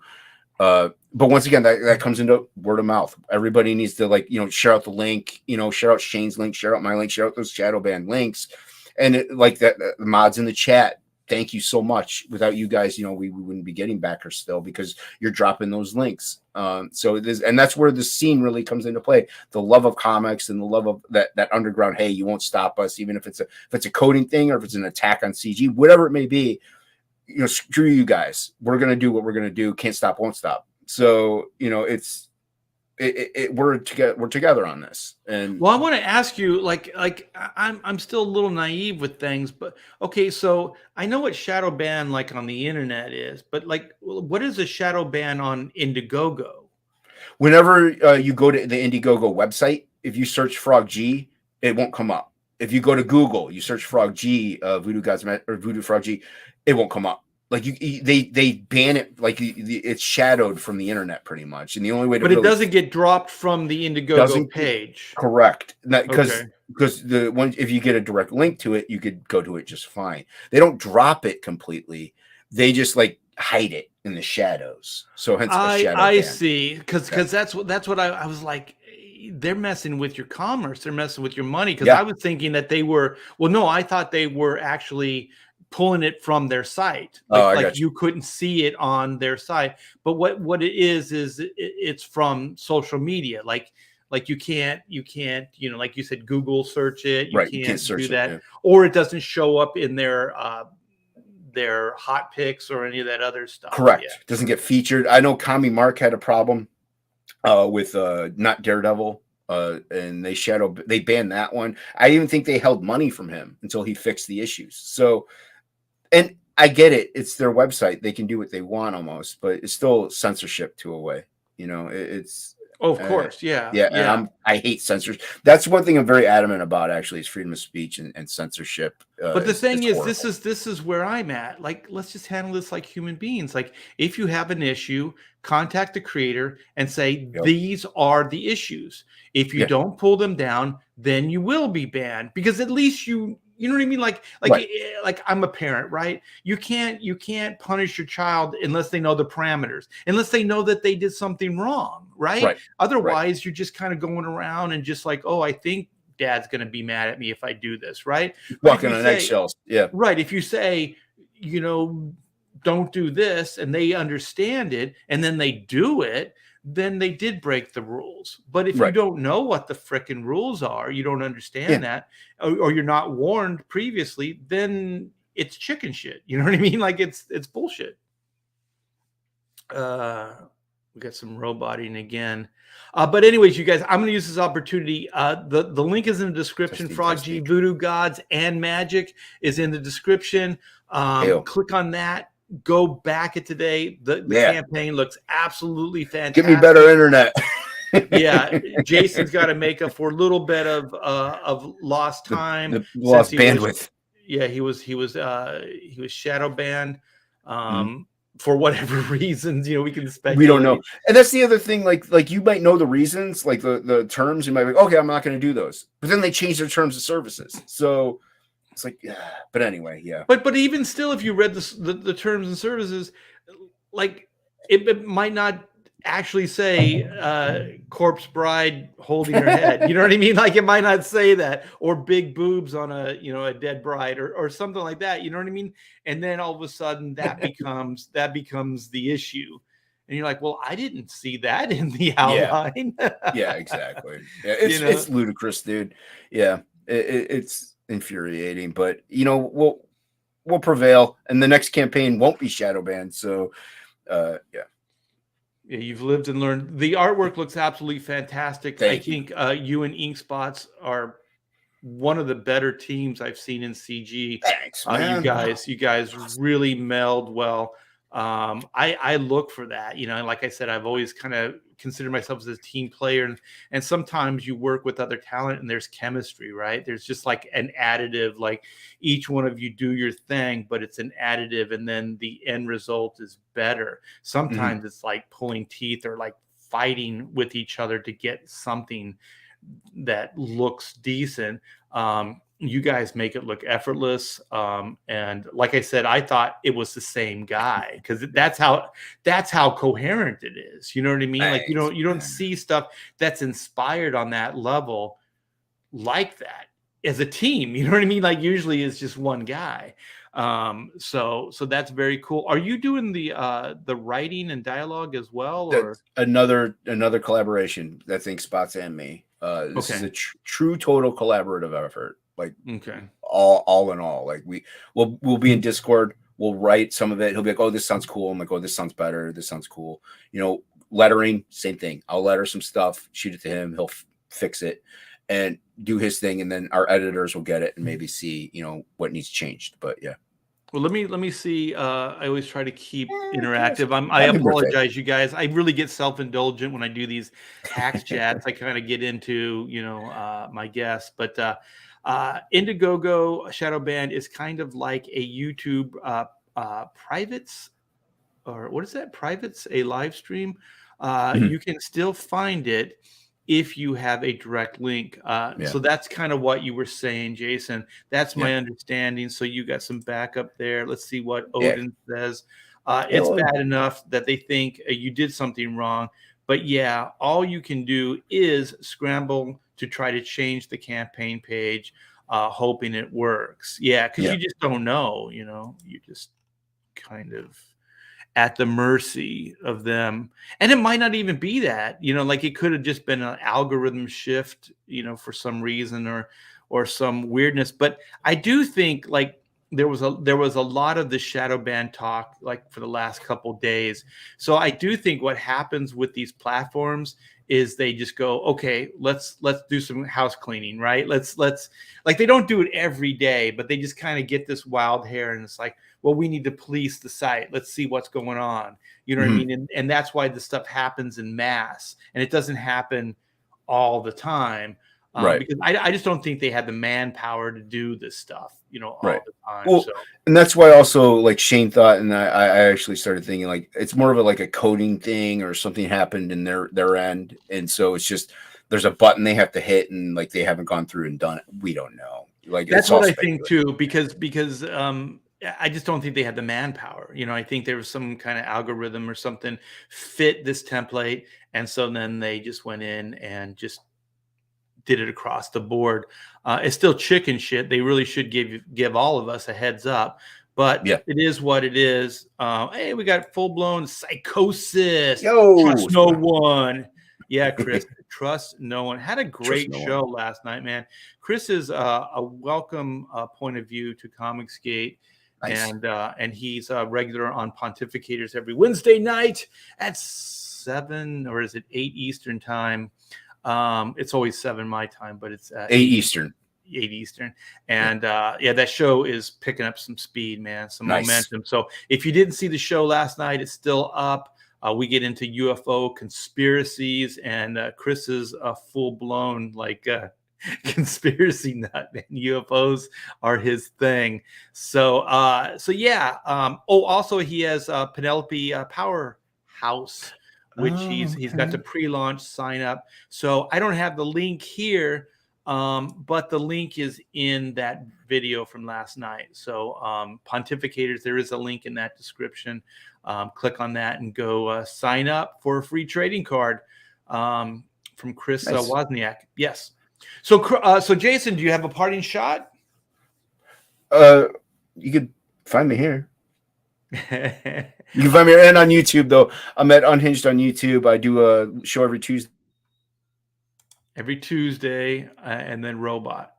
but once again, that comes into word of mouth. Everybody needs to share out the link, share out Shane's link, share out my link, share out those shadow ban links, and the mods in the chat. Thank you so much. Without you guys, we wouldn't be getting backers still, because you're dropping those links. So it is, and that's where the scene really comes into play. The love of comics and the love of that underground. Hey, you won't stop us, even if it's a coding thing, or if it's an attack on CG, whatever it may be. Screw you guys. We're gonna do what we're gonna do. Can't stop, won't stop. So we're together on this. And I want to ask you, like I'm still a little naive with things, but okay, so I know what shadow ban like on the internet is, but like, what is a shadow ban on Indiegogo? Whenever you go to the Indiegogo website, if you search Frog G, it won't come up. If you go to Google, you search Frog G, Voodoo Gods or Voodoo Frog G, it won't come up. Like, they ban it, like it's shadowed from the internet pretty much, and the only way to. But it doesn't get dropped from the Indiegogo page. Correct, because the one, if you get a direct link to it, you could go to it just fine. They don't drop it completely; they just hide it in the shadows. So hence the shadow ban. I see, because that's what I was like. They're messing with your commerce. They're messing with your money. Because I was thinking that they were. Well, no, I thought they were actually pulling it from their site. Like you couldn't see it on their site. But what it is it's from social media. Like you can't, like you said, Google search it. You can't do that. Or it doesn't show up in their hot picks or any of that other stuff. Correct. It doesn't get featured. I know Kami Mark had a problem with not Daredevil. And they banned that one. I even think they held money from him until he fixed the issues. So, and I get it. It's their website. They can do what they want almost, but it's still censorship to a way. It's of course. Yeah. And I hate censorship. That's one thing I'm very adamant about, actually, is freedom of speech and censorship. But the thing is, this is where I'm at. Like, let's just handle this like human beings. Like, if you have an issue, contact the creator and say, these are the issues. If you don't pull them down, then you will be banned, because at least you You know what I mean? Like I'm a parent, right? You can't punish your child unless they know the parameters, unless they know that they did something wrong, right? Otherwise, you're just kind of going around and just like, oh, I think dad's going to be mad at me if I do this, right? Walking on eggshells. Yeah. Right. If you say, don't do this, and they understand it, and then they do it, then they did break the rules. But if you don't know what the frickin' rules are, you don't understand that, or you're not warned previously, then it's chicken shit. You know what I mean? Like it's bullshit. We got some roboting again. But anyways, you guys, I'm going to use this opportunity. The link is in the description. Frog G, Voodoo Gods, and Magic is in the description. Click on that. Go back it today. The campaign looks absolutely fantastic. Give me better internet. Yeah, Jason's got to make up for a little bit of lost time, the lost bandwidth. He was shadow banned for whatever reasons. We can speculate. We don't know, and that's the other thing. Like you might know the reasons, like the terms. You might be okay. I'm not going to do those, but then they change their terms of services. So. It's like, but anyway, yeah. But even still, if you read the terms and services, like it might not actually say corpse bride holding her head. You know what I mean? Like it might not say that, or big boobs on a dead bride or something like that. You know what I mean? And then all of a sudden that becomes the issue. And you're like, well, I didn't see that in the outline. Yeah, exactly. Yeah, it's ludicrous, dude. Yeah, it's infuriating, but we'll prevail, and the next campaign won't be shadow banned. So yeah, you've lived and learned. The artwork looks absolutely fantastic. I think you and Ink Spots are one of the better teams I've seen in CG. Thanks, man. You guys really meld well. I look for that, like I said, I've always kind of considered myself as a team player, and sometimes you work with other talent and there's chemistry, right? There's just like an additive, like each one of you do your thing, but it's an additive, and then the end result is better. Sometimes it's like pulling teeth or like fighting with each other to get something that looks decent. You guys make it look effortless. And like I said, I thought it was the same guy, because that's how coherent it is. You know what I mean? Like you don't see stuff that's inspired on that level like that as a team. You know what I mean? Like usually it's just one guy. So that's very cool. Are you doing the writing and dialogue as well, or another collaboration? That's Ink Spots and me. This is a true total collaborative effort. Like all in all, like we'll be in Discord. We'll write some of it. He'll be like, "Oh, this sounds cool." I'm like, "Oh, this sounds better. This sounds cool." Lettering, same thing. I'll letter some stuff, shoot it to him. He'll fix it and do his thing, and then our editors will get it and maybe see what needs changed. But yeah. Well, let me see. I always try to keep interactive. I apologize, you guys. I really get self-indulgent when I do these hacks chats. I kind of get into my guests, but Indiegogo Shadow Band is kind of like a YouTube privates, or what is that? Privates, a live stream. You can still find it if you have a direct link. So that's kind of what you were saying, Jason. That's my understanding. So you got some backup there. Let's see what Odin says. It's bad enough that they think you did something wrong. But yeah, all you can do is scramble to try to change the campaign page, hoping it works. Yeah, because you just don't know, you just kind of at the mercy of them. And it might not even be that, like it could have just been an algorithm shift, for some reason or some weirdness. But I do think like there was a lot of the shadow ban talk like for the last couple days. So I do think what happens with these platforms is they just go, okay, let's do some house cleaning, right? Let's like, they don't do it every day, but they just kind of get this wild hair, and it's like, well, we need to police the site. Let's see what's going on. You know what I mean? And that's why this stuff happens in mass, and it doesn't happen all the time. Right. Because I just don't think they had the manpower to do this stuff, all the time. Well, and that's why also like Shane thought, and I actually started thinking like it's more of a coding thing, or something happened in their end. And so it's just, there's a button they have to hit, and like they haven't gone through and done it. We don't know. Like that's what I think too, because I just don't think they had the manpower. I think there was some kind of algorithm or something fit this template, and so then they just went in and just did it across the board. It's still chicken shit. They really should give all of us a heads up, but it is what it is. Hey, we got full blown psychosis. Trust no one. Yeah, Chris, trust no one. Had a great show last night, man. Chris is a welcome point of view to Comicsgate. Nice. And he's regular on Pontificators every Wednesday night at 7 or is it 8 Eastern time. It's always 7 my time, but it's 8 Eastern. 8 Eastern. And that show is picking up some speed, man, some momentum. So if you didn't see the show last night, it's still up. We get into UFO conspiracies, and Chris is a full-blown conspiracy nut, man. UFOs are his thing. So yeah. Also he has Penelope Powerhouse, which he's got the pre-launch sign up. So I don't have the link here, but the link is in that video from last night. So Pontificators, there is a link in that description. Click on that and go sign up for a free trading card from Chris Wozniak. Yes. So Jason, do you have a parting shot? You could find me here. You can find me and on YouTube, though. I'm at Unhinged on YouTube. I do a show every Tuesday. And then Robot.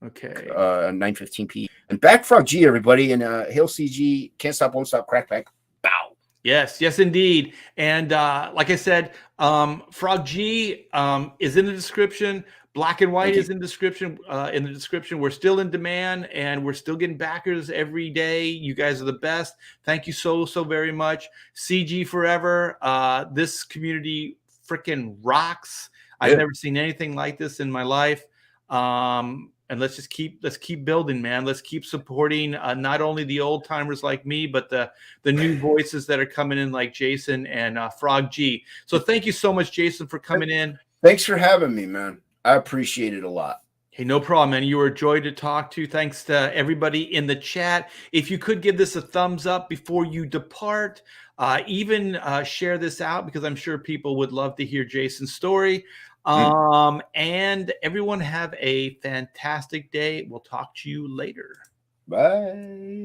Okay. 9:15 p.m. And back Frog G, everybody, and Hail CG, Can't Stop, Won't Stop, Crack Back, Bow. Yes, indeed. And like I said, Frog G is in the description. Black and White is in the description. We're still in demand, and we're still getting backers every day. You guys are the best. Thank you so very much. CG forever. This community freaking rocks. I've never seen anything like this in my life. And let's keep building, man. Let's keep supporting not only the old timers like me, but the new voices that are coming in, like Jason and Frog G. So thank you so much, Jason, for coming in. Thanks for having me, man. I appreciate it a lot. Hey, no problem, man. You were a joy to talk to. Thanks to everybody in the chat. If you could give this a thumbs up before you depart, even share this out, because I'm sure people would love to hear Jason's story. And everyone have a fantastic day. We'll talk to you later. Bye.